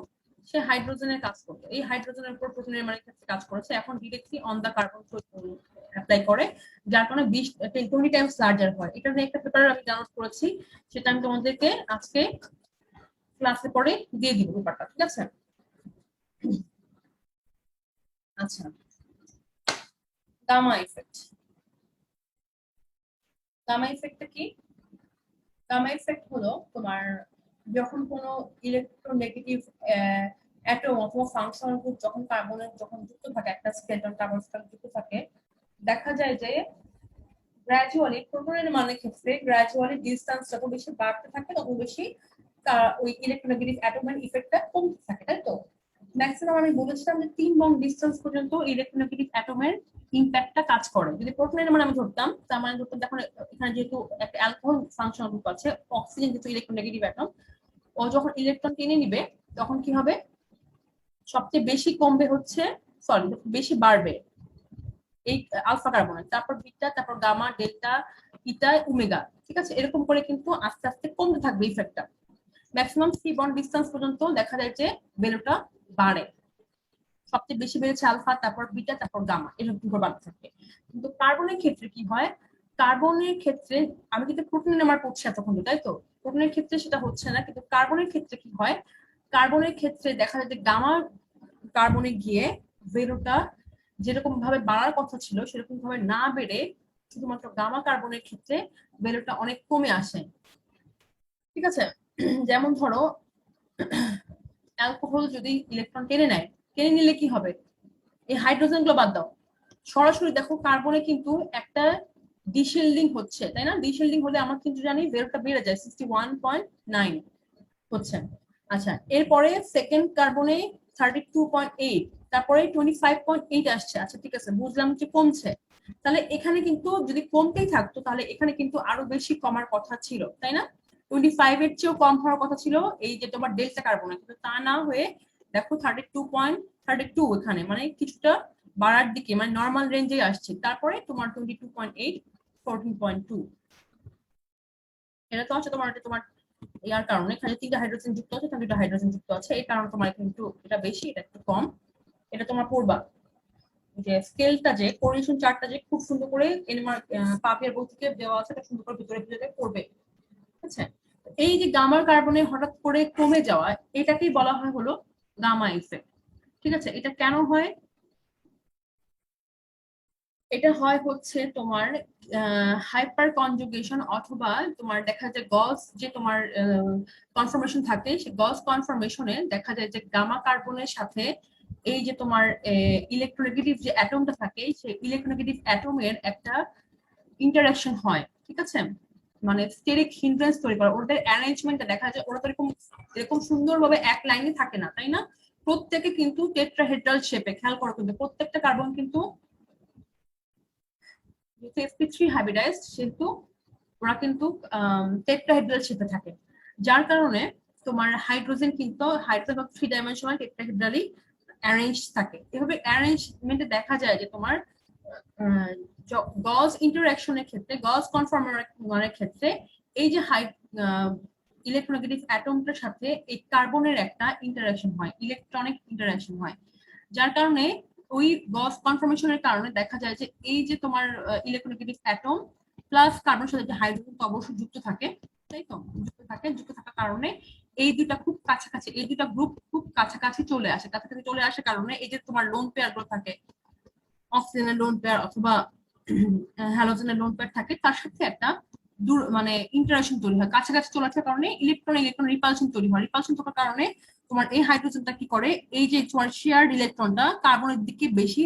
সে হাইড্রোজেনের কাজ করতো, এই হাইড্রোজেনের উপর প্রোটন NMR ক্ষেত্রে কাজ করেছে, এখন directly on the carbon apply করে, যার কারণে 20 টাইমস লার্জার হয়। এটা নিয়ে একটা পেপার আমি ডাউনলোড করেছি, সেটা আমি তোমাদেরকে আজকে ক্লাসে পরে দিয়ে দিব পেপারটা, ঠিক আছে। আচ্ছা, গামা ইফেক্ট। গামা ইফেক্টটা কি? গামা ইফেক্ট হলো তোমার যখন কোনো ইলেকট্রোনেগেটিভ অ্যাটম অথবা ফাংশনাল গ্রুপ যখন কার্বনের যখন যুক্ত থাকে, একটা স্কেলটন কার্বন স্কেল যুক্ত থাকে, দেখা যায় যে গ্র্যাজুয়ালি প্রোটনের মানের ক্ষেত্রে গ্র্যাজুয়ালি ডিসটেন্স যত বেশি বাড়তে থাকে তত বেশি ওই ইলেকট্রোনেগেটিভ অ্যাটমের ইফেক্টটা কমতে থাকে, তাই তো। ম্যাক্সিমাম আমি বলেছিলাম যে 3 বন্ড ডিসটেন্স পর্যন্ত ইলেকট্রোনেগেটিভ অ্যাটমের ইম্প্যাক্টটা কাজ করে। যদি প্রোটনের মানে আমি ধরতাম, তার মানে ধরতাম দেখুন এখানে যেহেতু একটা অ্যালকোহল ফাংশনাল গ্রুপ আছে, অক্সিজেন যেহেতু ইলেকট্রোনেগেটিভ অ্যাটম, ও যখন ইলেকট্রন টেনে নিবে তখন কি হবে, সবচেয়ে বেশি কমবে হচ্ছে সরি বেশি বাড়বে এই আলফা কার্বনের, তারপর বিটা, তারপর গামা, ডেল্টা, ইটা, ওমেগা, ঠিক আছে। এরকম করে কিন্তু আস্তে আস্তে কমতে থাকবে ইফেক্টটা। ম্যাক্সিমাম 3 বন্ড ডিসটেন্স পর্যন্ত দেখা যায় যে ভ্যালুটা বাড়ে, সবচেয়ে বেশি বেড়েছে আলফা, তারপর বিটা, তারপর গামা, এরকম করে বাড়তে থাকে। কিন্তু কার্বনের ক্ষেত্রে কি হয়, কার্বনের ক্ষেত্রে আমি কিন্তু প্রোটন নাম্বার পড়ছি এতক্ষণ, তাই তো। প্রোটনের ক্ষেত্রে সেটা হচ্ছে না, কিন্তু কার্বনের ক্ষেত্রে কি হয়, কার্বনের ক্ষেত্রে দেখা যায় যে গামা কার্বনে গিয়ে ভ্যালুটা যেরকম ভাবে বাড়ার কথা ছিল সেরকম ভাবে না বেড়ে শুধুমাত্র গামা কার্বনের ক্ষেত্রে ভ্যালুটা অনেক কমে আসে, ঠিক আছে। যেমন ধরো অ্যালকোহল যদি ইলেকট্রন টেনে নেয়, টেনে নিলে কি হবে, এই হাইড্রোজেন গুলো বাদ দাও, সরাসরি দেখো কার্বনে কিন্তু একটা ডিশেল্ডিং হচ্ছে, তাই না। ডিশেল্ডিং হলে আমরা কিন্তু জানি ভ্যালুটা বেড়ে যায় 61.9 হচ্ছে। আচ্ছা, এরপরে সেকেন্ড কার্বনে 32.8, তারপরে 25.8 আসছে। আচ্ছা ঠিক আছে, বুঝলাম যে কমছে, তাহলে এখানে কিন্তু যদি কমতেই থাকতো তাহলে এখানে কিন্তু আরো বেশি কমার কথা ছিল, তাই না। 25 এর চেয়েও কম হওয়ার কথা ছিল এই যে তোমার ডেল্টা কার্বনে, কিন্তু তা না হয়ে দেখো 32.32 এখানে মানে কিছুটা বাড়ার দিকে, মানে নর্মাল রেঞ্জে আসছে। তারপরে তোমার 22.8, 14.2, এটা তো হচ্ছে তোমার ইয়ার কারণে এখানে 3টা হাইড্রোজেন যুক্ত আছে, এখানে 2টা হাইড্রোজেন যুক্ত আছে, এই কারণে তোমার কিন্তু এটা বেশি, এটা একটু কম। এটা তোমার পড়বা যে স্কেলটা যে কোরিলেশন চার্টটা যে খুব সুন্দর করে এনএমআর পাপিয়ার বই থেকে দেওয়া আছে, এটা সুন্দর করে ভিতরে ভিতরে পড়বে, ঠিক আছে। এই যে গামার কার্বনে হঠাৎ করে কমে যাওয়া, এটাকেই বলা হয় হলো গামা ইফেক্ট, ঠিক আছে। এটা কেন হয়, এটা হয় হচ্ছে তোমার হাইপার কনজুগেশন অথবা তোমার দেখা যায় গস যে তোমার কনফর্মেশন থাকে, সেই গস কনফর্মেশনে দেখা যায় যে গামা কার্বনের সাথে এই যে তোমার ইলেকট্রোনেগেটিভ যে অ্যাটমটা থাকে সেই ইলেকট্রোনেগেটিভ অ্যাটমের একটা ইন্টারাকশন হয়, ঠিক আছে। মানে স্টেরিক হিন্ড্রেন্স তৈরি করে, ওদের অ্যারেঞ্জমেন্টটা দেখা যায় ওরা তো এরকম সুন্দরভাবে এক লাইনে থাকে না, তাই না। প্রত্যেকে কিন্তু টেট্রাহেড্রাল শেপে, খেয়াল করো কিন্তু প্রত্যেকটা কার্বন কিন্তু sp3 হাইব্রিডাইজড, সেহেতু ওরা কিন্তু টেট্রাহেড্রাল শেপে থাকে, যার কারণে তোমার হাইড্রোজেন কিন্তু হাইড্রোজেন 3 ডাইমেনশনাল টেট্রাহেড্রালি অ্যারেঞ্জ থাকে। এভাবে অ্যারেঞ্জমেন্টে দেখা যায় যে তোমার গজ ইন্টারঅ্যাকশনের ক্ষেত্রে, গজ কনফর্মারের ক্ষেত্রে এই যে ইলেকট্রোনেগেটিভ অ্যাটমটার সাথে এই কার্বনের একটা ইন্টারঅ্যাকশন হয়, ইলেকট্রনিক ইন্টারঅ্যাকশন হয়, যার কারণে ওই গজ কনফর্মেশনের কারণে দেখা যায় যে এই যে তোমার ইলেকট্রোনেগেটিভ অ্যাটম প্লাস কার্বনের সাথে যে হাইড্রোজেন তো অবশ্যই যুক্ত থাকে, তাই তো, যুক্ত থাকার কারণে এই দুটা খুব কাছাকাছি, এই দুটা গ্রুপ খুব কাছাকাছি চলে আসে, কাছাকাছি চলে আসার কারণে এই যে তোমার লোন পেয়ার গুলো থাকে, অক্সিজেনের লোন পেয়ার অথবা হ্যালোজেনের লোন পেয়ার থাকে, তার সাথে একটা মানে ইন্টারাকশন তৈরি হয়, কাছাকাছি চলে আসার কারণে ইলেকট্রন ইলেকট্রন রিপালশন তৈরি হয়, রিপালশন থাকার কারণে তোমার এই হাইড্রোজেনটা কি করে, এই যে তোমার শেয়ার ইলেকট্রনটা কার্বনের দিকে বেশি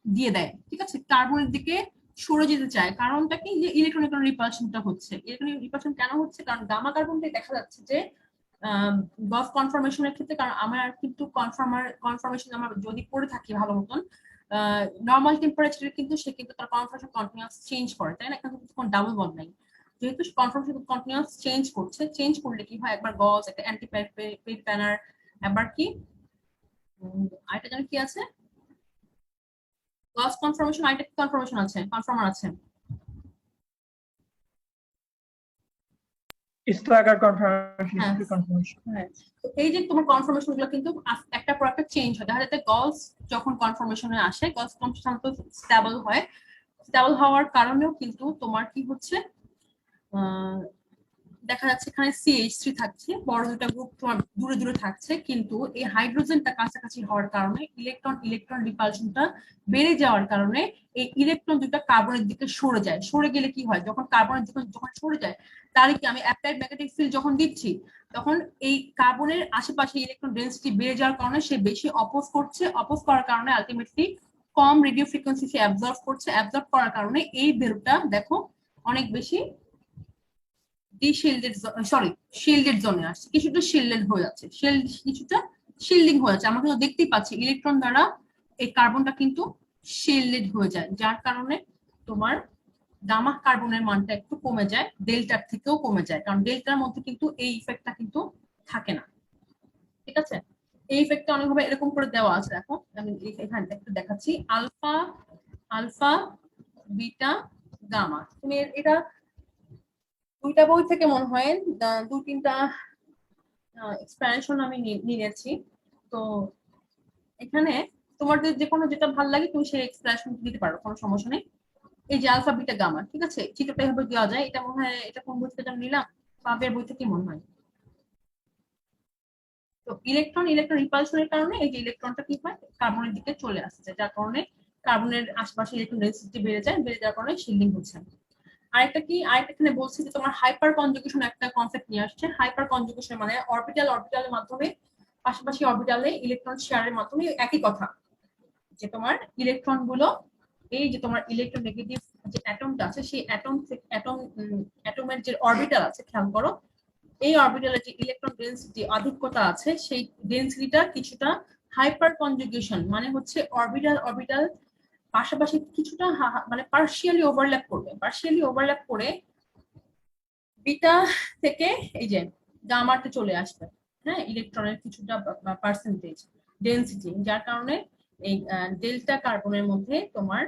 দিয়ে দেয়, ঠিক আছে, কার্বনের দিকে সরে যেতে চায়। কারণটা কি, যে ইলেকট্রন ইলেকট্রন রিপালশনটা হচ্ছে। ইলেকট্রন রিপালশন কেন হচ্ছে? কারণ গামা কার্বনটাই দেখা যাচ্ছে যে গস কনফর্মেশনের ক্ষেত্রে, কারণ আমার কিন্তু কনফর্মেশন আমার যদি করে থাকি ভালো মতন নর্মাল টেম্পারেচারে, কিন্তু সে কিন্তু তার কনফর্মেশন কন্টিনিউয়াস চেঞ্জ করে, তাই না, কিন্তু কোনো ডাবল বন্ড নাই, যেহেতু কনফর্মেশন কন্টিনিউয়াস চেঞ্জ করছে, চেঞ্জ করলে কি হয়, একবার গস, একটা অ্যান্টি প্যানার, একবার কি আরেকটা জানি কি আছে, গস কনফর্মেশন, আরেকটা কনফর্মেশন আছে, কনফর্মার আছে, স্ট্যাগার কনফার্মেশন, হ্যাঁ কনফার্মেশন। হ্যাঁ। তো এই যে তোমার কনফার্মেশন গুলো কিন্তু একটা পর একটা চেঞ্জ হয়, দেখা যাচ্ছে গস যখন কনফার্মেশনে আসে, গস কনফার্মেশন তো স্টেবল হয়, স্টেবল হওয়ার কারণেও কিন্তু তোমার কি হচ্ছে, দেখা যাচ্ছে এখানে CH3 থাকছে, বড় দুটা গ্রুপ তোমার দূরে দূরে থাকছে, কিন্তু এই হাইড্রোজেনটা কাছাকাছি হওয়ার কারণে ইলেকট্রন ইলেকট্রন রিপালশনটা বেড়ে যাওয়ার কারণে এই ইলেকট্রন দুটা কার্বনের দিকে সরে যায়। সরে গেলে কি হয়, যখন কার্বনের দিকে যখন সরে যায়, তাহলে কি আমি অ্যাপ্লাইড ম্যাগনেটিক ফিল্ড যখন দিচ্ছি, তখন এই কার্বনের আশেপাশে ইলেকট্রন ডেনসিটি বেড়ে যাওয়ার কারণে সে বেশি অপোজ করছে, অপোজ করার কারণে আলটিমেটলি কম রেডিও ফ্রিকোয়েন্সি সে অ্যাবজর্ব করছে, অ্যাবজর্ব করার কারণে এই ভ্যালুটা দেখো অনেক বেশি শিল্ডেড জোনে আসছে, কিছুটা শিল্ডেড হয়ে যাচ্ছে, কিছুটা শিল্ডিং হয়ে যাচ্ছে, আমরা কিন্তু দেখতেই পাচ্ছি ইলেকট্রন দ্বারা এই কার্বনটা কিন্তু শিল্ডেড হয়ে যায়, যার কারণে তোমার গামা কার্বনের মানটা একটু কমে যায়, ডেল্টার থেকেও কমে যায়, কারণ ডেল্টার মধ্যে কিন্তু এই ইফেক্টটা কিন্তু থাকে না, ঠিক আছে। এই ইফেক্টটা অনেকভাবে এরকম করে দেওয়া আছে, দেখো আমি এখানে একটু দেখাচ্ছি, আলফা আলফা বিটা গামা, তুমি এটা দুইটা বই থেকে মনে হয় দুই তিনটা এক্সপ্লেনেশন আমি নিয়েছি। তো এখানে তোমার যে কোনো যেটা ভালো লাগে তুমি সেই এক্সপ্লেনেশন দিতে পারো, কোনো সমস্যা নেই। এই যে আলফা বিটা গামা, ঠিক আছে, চিত্রটা এভাবে দেওয়া যায়, এটা মনে হয় এটা কোন বই থেকে নিলাম, পাবের বই থেকে মনে হয়। তো ইলেকট্রন ইলেকট্রন রিপালশনের কারণে এই যে ইলেকট্রনটা কি হয়, কার্বনের দিকে চলে আসছে, যার কারণে কার্বনের আশেপাশে ইলেকট্রন ডেনসিটি বেড়ে যায়, বেড়ে যাওয়ার কারণে শিল্ডিং হচ্ছে। আরেকটা কি, আরেকটা এখানে বলছি যে তোমার হাইপার কনজুগেশন একটা কনসেপ্ট নিয়ে আসছে। হাইপার কনজুগেশন মানে অরবিটালের মাধ্যমে, পাশাপাশি অরবিটালে ইলেকট্রন শেয়ারের মাধ্যমে, একই কথা, যে তোমার ইলেকট্রন গুলো এই যে তোমার ইলেকট্রোনেগেটিভ যে অ্যাটমটা আছে, সেই অ্যাটমের যে অরবিটাল আছে, খেয়াল করো এই অরবিটালের যে ইলেকট্রন ডেনসিটি আধিক্যতা আছে, সেই ডেনসিটিটা কিছুটা হাইপার কনজুগেশন মানে হচ্ছে অরবিটাল অরবিটাল পাশাপাশি কিছুটা মানে পার্শিয়ালি ওভারল্যাপ করে বিটা থেকে এই যে গামাতে চলে আসবে, হ্যাঁ, ইলেকট্রনের কিছুটা পার্সেন্টেজ ডেনসিটি, যার কারণে এই ডেল্টা কার্বনের মধ্যে তোমার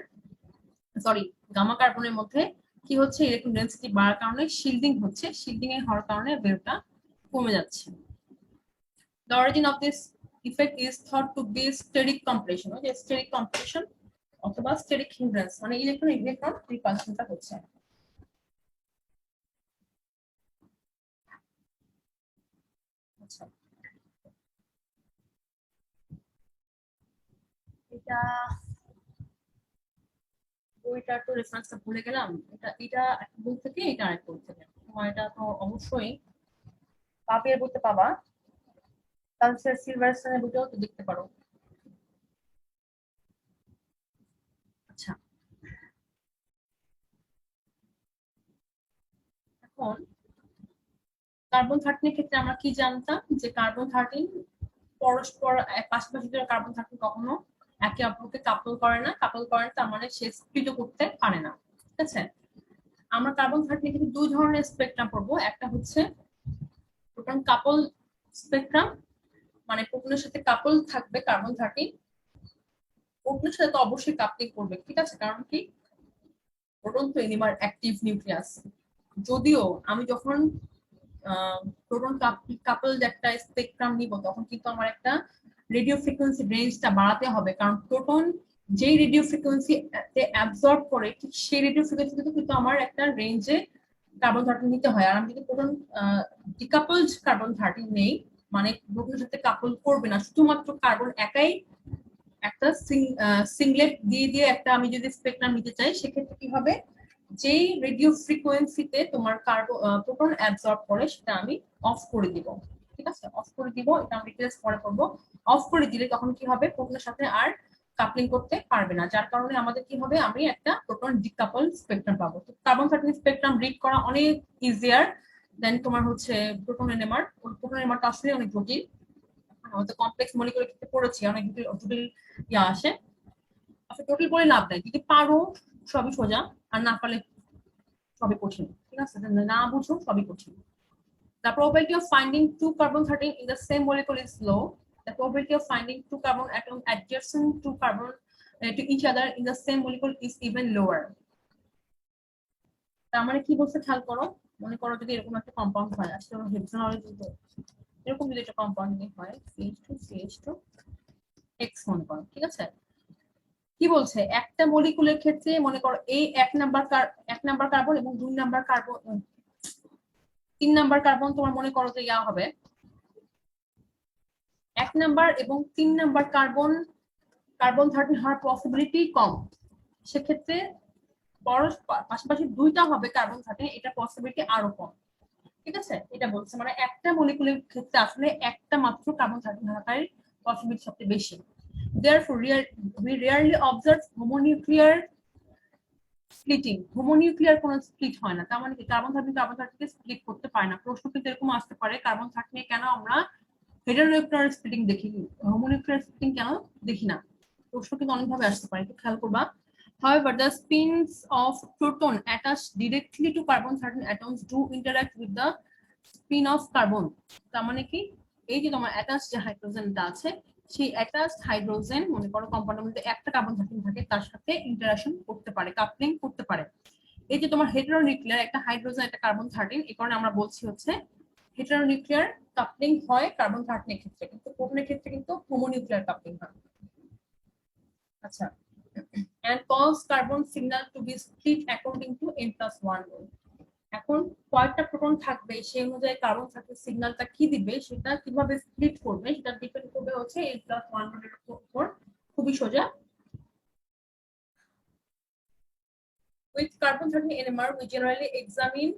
গামা কার্বনের মধ্যে কি হচ্ছে, ইলেকট্রন ডেনসিটি বাড়ার কারণে শিল্ডিং হচ্ছে, শিল্ডিং এর হওয়ার কারণে বেরটা কমে যাচ্ছে। The origin of this effect is thought to be steric compression, যে steric compression অথবা steric hindrance, মানে ইলেকট্রন ইলেকট্রন রিপালশনটা হচ্ছে। আচ্ছা, এটা বইটা তো রেফারেন্সটা ভুলে গেলাম, এটা এটা এক বই থেকে, এটা আরেক বই থেকে, তোমার এটা তো অবশ্যই পাপের বইতে পাবা, তাহলে সিলভারস্টোনের বইটাও তো দেখতে পারো। আচ্ছা, এখন কার্বন 13 এর ক্ষেত্রে আমরা কি জানতাম, যে কার্বন 13 পরস্পর পাশাপাশি কার্বন থাকে কখনো একে অপরকে কাপল করে না, তার মানে সে স্প্লিট করতে পারে না। ঠিক আছে, আমরা কার্বন 13 কিন্তু দুই ধরনের স্পেকট্রাম পড়বো। একটা হচ্ছে প্রোটন কাপল স্পেকট্রাম, মানে প্রোটনের সাথে কাপল থাকবে কার্বন 13, প্রোটনের সাথে তো অবশ্যই কাপলিং করবে। ঠিক আছে, কারণ কি প্রোটন তো এনিমার অ্যাক্টিভ নিউক্লিয়াস। যদিও আমি যখন প্রোটন কাপল একটা স্পেকট্রাম নিব তখন কিন্তু আমার একটা রেডিও ফ্রিকোয়েন্সি রেঞ্জটা বাড়াতে হবে, কারণ প্রোটন যেই রেডিও ফ্রিকোয়েন্সি অ্যাবজর্ব করে ঠিক সেই রেডিও ফ্রিকোয়েন্সি কিন্তু আমার একটা রেঞ্জে কার্বন 13 নিতে হয়। আর আমি যদি প্রোটন ডিকাপলড কার্বন 13 নেই, মানে প্রোটনের সাথে কাপল করবে না, শুধুমাত্র কার্বন একাই একটা সিংলেট দিয়ে দিয়ে একটা আমি যদি স্পেকট্রাম নিতে চাই, সেক্ষেত্রে কি হবে, যেই রেডিও ফ্রিকোয়েন্সিতে তোমার প্রোটন অ্যাবজর্ব করে সেটা আমি অফ করে দিব। ঠিক আছে, অফ করে দিব, এটা আমি ডিটেইলস পরে করব। অফ করে দিলে তখন কি হবে, প্রোটনের সাথে আর কাপলিং করতে পারবে না, যার কারণে আমাদের কি হবে, আমি একটা প্রোটন ডিকাপল স্পেকট্রাম পাবো। তো কার্বন 13 স্পেকট্রাম রিড করা অনেক ইজিয়ার দেন তোমার হচ্ছে প্রোটন এনএমআর। প্রোটন এনএমআরটা আসলে অনেক জটিল, আমাদের কমপ্লেক্স মলিকুলার ক্ষেত্রে পড়েছি, অনেক জটিল ইয়া আসে। আচ্ছা, জটিল বলে লাভ নাই, যদি পারো সবই সোজা, আর না পারলে সবই কঠিন। ঠিক আছে, না বুঝো সবই কঠিন। The probability of finding two carbon 13 in the same molecule is low. The probability of finding two carbon atoms adjacent to carbon to each other in the same molecule is even lower. তার মানে কি বলছে খেয়াল করো, মনে করো যদি এরকম একটা কম্পাউন্ড হয়, আসলে হেক্সানোলজি তো এরকম যদি একটা কম্পাউন্ড হয় CH2CH2X মনে করো। ঠিক আছে, কি বলছে একটা মলিকুলের ক্ষেত্রে মনে করো এই এক নাম্বার কার্বন এবং 2 নাম্বার কার্বন 3 নাম্বার কার্বন তোমার মনে করো যে ইয়া হবে, 1 নাম্বার এবং 3 নাম্বার কার্বন 13 হওয়ার পসিবিলিটি কম। সেক্ষেত্রে পাশাপাশি দুইটা হবে কার্বন 13, এটা পসিবিলিটি আরো কম। ঠিক আছে, এটা বলছে মানে একটা মলিকুলের ক্ষেত্রে আসলে একটা মাত্র কার্বন 13 থাকার পসিবিলিটি সবচেয়ে বেশি। Therefore, we rarely observe homonuclear splitting. Homonuclear কোনো স্প্লিট হয় না, তার মানে কি কার্বন 13 স্প্লিট করতে পারে না। প্রশ্ন কিন্তু এরকম আসতে পারে, কার্বন 13 কেন আমরা হেটারোনিউক্লিয়ার স্প্লিটিং দেখি, হোমোনিউক্লিয়ার স্প্লিটিং কেন দেখি না? প্রশ্ন কিন্তু অনেকভাবে আসতে পারে, একটু খেয়াল করবা। However, the spins of proton attached directly to carbon 13 atoms do interact with the spin of carbon. তার মানে কি এই যে তোমার অ্যাটাচ যে হাইড্রোজেনটা আছে, সেই অ্যাটাচড হাইড্রোজেন মনে করো কম্পাউন্ডের মধ্যে একটা কার্বন 13 থাকে, তার সাথে ইন্টারঅ্যাকশন করতে পারে, কাপলিং করতে পারে। এই যে তোমার হেটারোনিউক্লিয়ার একটা হাইড্রোজেন একটা কার্বন 13, এই কারণে আমরা বলছি হচ্ছে হেটারোনিউক্লিয়ার কাপলিং হয় কার্বন 13 এর ক্ষেত্রে, কিন্তু প্রোটনের ক্ষেত্রে কিন্তু হোমোনিউক্লিয়ার কাপলিং হয়। আচ্ছা, and cause carbon signal to be split according to n+1 rule. এখন কয়টা প্রোটন থাকবে সেই অনুযায়ী কার্বন 13 সিগন্যালটা কি দিবে, সেটা কিভাবে স্প্লিট করবে সেটা ডিপেন্ড করবে হচ্ছে n+1 রুলের উপর। খুবই সোজা। With carbon 13 NMR, we generally examine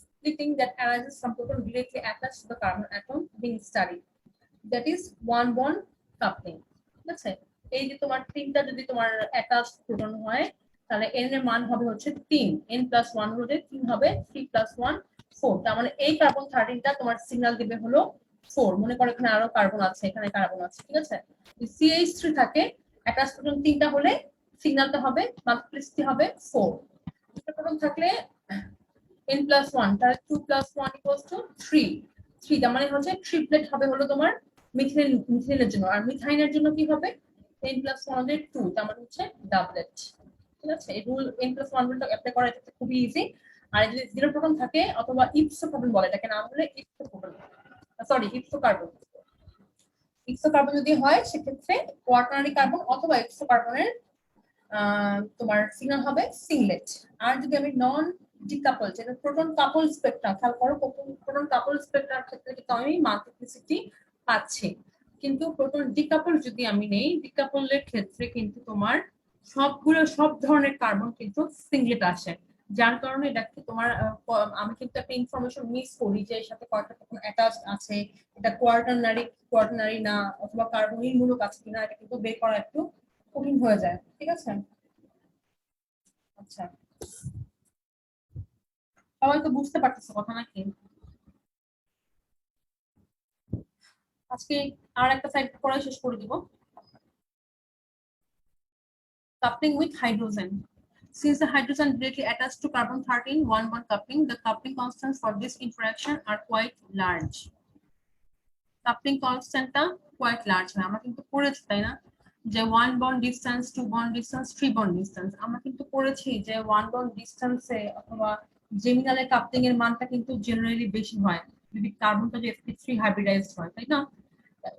splitting that arises from proton directly attached to the carbon atom being studied. That is one bond coupling. ঠিক আছে, এই যে তোমার তিনটা যদি তোমার অ্যাটাচড প্রোটন হয়, তাহলে n এর মান হবে হচ্ছে 3, n+1 হলে 3 হবে 3+1 4। তার মানে এই কার্বন 13টা তোমার সিগন্যাল দিবে হলো 4। মনে করো এখানে আরো কার্বন আছে, এখানে কার্বন আছে। ঠিক আছে, CH3 থাকে, অ্যাটাচড প্রোটন 3টা হলে সিগন্যালটা হবে মাল্টিপ্লিসিটি হবে 4। একটা প্রোটন থাকলে n+1, তাহলে 2+1 = 3। তার মানে হচ্ছে ট্রিপলেট হবে হলো তোমার মিথিলের জন্য, আর মিথাইনের জন্য কি হবে n+1 এর 2, তার মানে হচ্ছে ডাবলেট। ঠিক আছে, এই রুল n+1 রুলটা অ্যাপ্লাই করা এটা খুবই ইজি। আর যদি জিরো প্রোটন থাকে অথবা ইপসো প্রোটন বলে, এটাকে নাম বলে ইপসো প্রোটন, সরি ইপসো কার্বন। ইপসো কার্বন যদি হয় সেক্ষেত্রে কোয়াটার্নারি কার্বন অথবা ইপসো কার্বনের তোমার সিগন্যাল হবে সিংলেট। আর যদি আমি নন ডিকাপল, যেটা প্রোটন কাপল স্পেকট্রাম, খেয়াল করো প্রোটন কাপল স্পেকট্রাম ক্ষেত্রে কিন্তু আমি মাল্টিপ্লিসিটি পাচ্ছি, কিন্তু প্রোটন ডিকাপল যদি আমি নেই, ডিকাপলের ক্ষেত্রে কিন্তু তোমার সব ধরনের কার্বন কিন্তু সিংলেট আসে, যার কারণে এটা তোমার আমি কিন্তু একটা ইনফরমেশন মিস করি যে এর সাথে কয়টা প্রোটন অ্যাটাচড আছে, এটা কোয়াটার্নারি না অথবা কার্বনিক মূলক আছে কিনা, এটা কিন্তু বের করা একটু কঠিন হয়ে যায়। ঠিক আছে, আচ্ছা সবাই তো বুঝতে পারতেছো কথা নাকি? আজকে আর একটা সাইড পড়া শেষ করে দিব। Coupling with hydrogen. Since the hydrogen directly attached to carbon-13 one-bond coupling, the coupling constants for this interaction are quite large. Coupling constantটা quite large হয়। আমরা কিন্তু পড়েছি তাই না যে 1 bond distance, 2 bond distance, 3 bond distance। আমরা কিন্তু পড়েছি যে 1 bond distance এ অথবা জেমিনালের কাপলিং এর মানটা কিন্তু জেনারেলি বেশি হয় যদি কার্বনটা যে sp3 হাইব্রিডাইজড হয়, তাই না?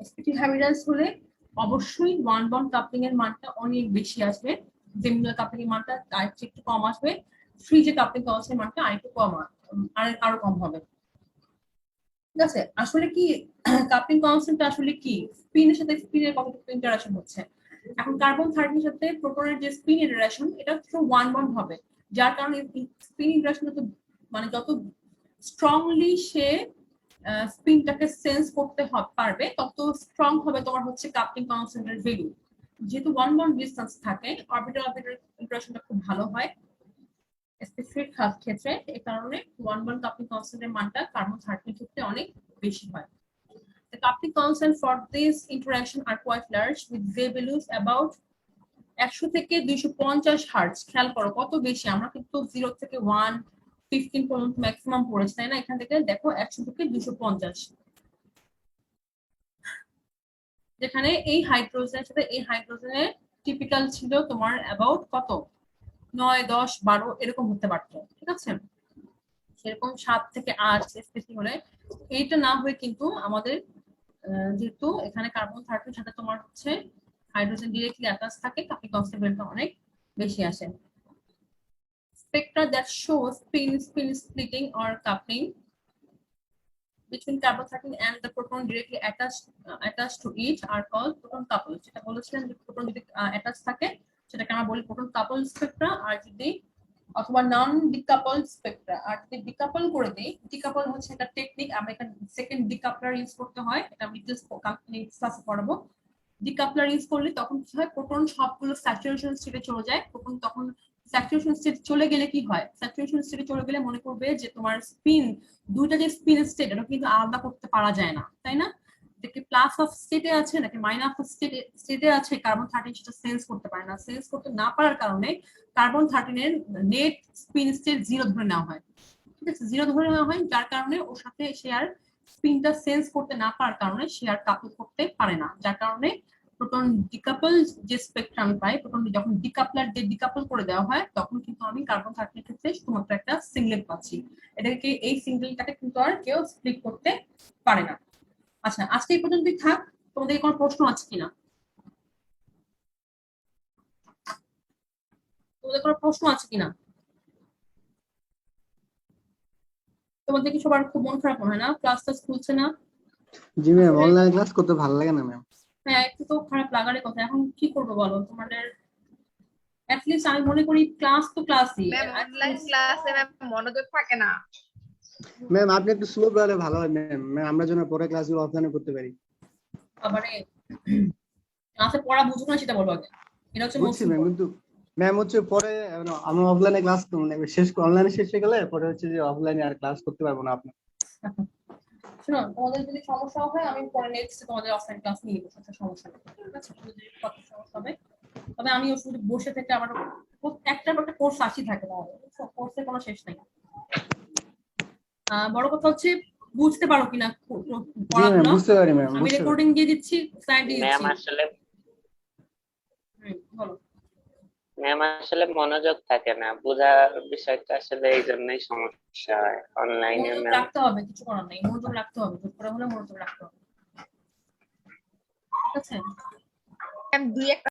sp3 হাইব্রিডাইজড হলে অবশ্যই 1 bond কাপলিং এর মানটা অনেক বেশি আসবে, জেমিনাল কাপলিং এর মানটা একটু কম আসবে, 3 যে কাপলিং কনস্ট্যান্ট মানটা আরেকটু কম আরো কম হবে। ঠিক আছে, আসলে কি কাপলিং কনস্ট্যান্ট আসলে কি? স্পিনের সাথে স্পিনের কতটুকু ইন্টারঅ্যাকশন হচ্ছে। এখন কার্বন-13 এর সাথে প্রোটনের যে স্পিন ইন্টারঅ্যাকশন এটা হচ্ছে 1 বন্ড হবে, যার কারণে স্পিন ইন্টারঅ্যাকশন যত স্ট্রংলি সে স্পিনটাকে সেন্স করতে পারবে তত স্ট্রং হবে তোমার হচ্ছে কাপলিং কনস্ট্যান্টের ভ্যালু। যেহেতু 1 বন্ড ডিসটেন্স থাকে, অরবিটাল অরবিটাল ইন্টারঅ্যাকশনটা খুব ভালো হয় স্পেসিফিক ক্ষেত্রে, এই কারণে 1 বন্ড কাপলিং কনস্ট্যান্টের মানটা কার্বন-13 এর ক্ষেত্রে অনেক বেশি হয়। The coupling constant for this interaction are quite large with Z values about 100 থেকে 250 হার্টজ। খেয়াল করো কত বেশি, আমরা কিন্তু 0 থেকে 115 পর্যন্ত ম্যাক্সিমাম পড়েছি তাই না? এখান থেকে দেখো 100 থেকে 250, যেখানে এই হাইড্রোজেনের সাথে এই হাইড্রোজেনের টিপিক্যাল ছিল তোমার অ্যাবাউট কত 9, 10, 12 এরকম হতে পারতো। ঠিক আছে, সেরকম 7 থেকে 8 স্পেসিফিক হলে এইটা না হয়ে কিন্তু আমাদের যেহেতু এখানে কার্বন-13 সাথে তোমার হচ্ছে হাইড্রোজেন ডিরেক্টলি অ্যাটাচ থাকে, কাপলিং কনস্ট্যান্টটা অনেক বেশি আসে। Spectra that show spin splitting or coupling between carbon-13 and the proton directly attached to it are called proton couples। যেটা বলেছিলাম যে প্রোটন যদি অ্যাটাচ থাকে সেটাকে আমরা বলি প্রোটন কাপল স্পেক্ট্রা, আর যদি অথবা নন ডিকাপল স্পেক্ট্রা। আর যদি ডিকাপল করে দেই, ডিকাপল হচ্ছে একটা টেকনিক, আমরা এখানে সেকেন্ড ডিকাপলার ইউজ করতে হয়, এটা আমি ক্লাসে পড়াবো। ডিকাপলার ইউজ করলে তখন কি হয়, প্রোটন সবগুলো স্যাচুরেশন স্টেটে চলে যায়। প্রোটন তখন স্যাচুরেশন স্টেট চলে গেলে কি হয়, স্যাচুরেশন স্টেটে চলে গেলে মনে করবে যে তোমার স্পিন দুইটা যে স্পিন স্টেট এটা কিন্তু আলাদা করতে পারা যায় না, তাই না? দেখি প্লাস অফ স্টেটে আছে নাকি মাইনাস অফ স্টেটে আছে, কার্বন-13 সেটা সেন্স করতে পারে না। সেন্স করতে না পারার কারণে কার্বন-13 এর নেট স্পিন স্টেট 0 ধরে নেওয়া হয়। ঠিক আছে, 0 ধরে নেওয়া হয়, যার কারণে ওর সাথে সে আর স্পিনটা সেন্স করতে না পারার কারণে সে আর কাপল করতে পারে না, যার কারণে প্রোটন ডিকাপল যে স্পেকট্রাম পাই, প্রোটন যখন ডিকাপলার দিয়ে ডিকাপল করে দেওয়া হয় তখন কিন্তু আমি কার্বন-13 এর ক্ষেত্রে শুধুমাত্র একটা সিঙ্গেল পাচ্ছি। এটাকে এই সিঙ্গেলটাকে কিন্তু আর কেউ স্প্লিট করতে পারে না। আচ্ছা, আজকে এই পর্যন্তই থাক। তোমাদের কোনো প্রশ্ন আছে কিনা? তোমাদের কোনো প্রশ্ন আছে কিনা? তোমাদের কি সবার খুব মন খারাপ হয় না, ক্লাস খুলছে না? জি ম্যাম, অনলাইন ক্লাস করতে ভালো লাগে না ম্যাম। হ্যাঁ, একটু তো খারাপ লাগারই কথা। এখন কি করবো বলো, তোমাদের অ্যাটলিস্ট আমি মনে করি ক্লাস তো ক্লাসই, ম্যাম অনলাইন ক্লাসে ম্যাম মনোযোগ থাকে না। ম্যাম আপনি একটু স্লো পড়ালে ভালো হয় ম্যাম, আমরা যেন পরে ক্লাসগুলো অফলাইনে করতে পারি। আবার ক্লাসে পড়া বুঝো না সেটা বলো আগে, এটা হচ্ছে বুঝছি ম্যাম, কিন্তু ম্যাম হচ্ছে পরে আমরা অফলাইনে ক্লাস শেষ অনলাইনে শেষ হয়ে গেলে পরে হচ্ছে যে অফলাইনে আর ক্লাস করতে পারবো না আপনার। শোনো, তোমাদের যদি সমস্যা হয় আমি পরে নেক্সট তোমাদের অফলাইন ক্লাস নিয়ে নেবো, সেটা সমস্যা নেই। ঠিক আছে, তোমাদের যদি কত সমস্যা হবে, তবে আমি ওর শুধু বসে থেকে আমার একটা কোর্স আসি থাকে, কোর্সের কোনো শেষ নাই। বড় কথা হচ্ছে বুঝতে পারো কিনা পড়াগুলো। বুঝতে পারি ম্যাম, আমি রেকর্ডিং দিয়ে দিচ্ছি, স্লাইড দিয়ে দিচ্ছি। ম্যাম আসলে বলো। ম্যাম আসলে মনোযোগ থাকে না, বোঝার বিষয়টা আসলে এই জন্যই সমস্যা হয় অনলাইনে মনোযোগ ম্যাম। রাখতে হবে, কিছু করার নেই, মনোযোগ রাখতে হবে, জোর করে হলে মনোযোগ রাখতে হবে। ঠিক আছে ম্যাম দুই একটা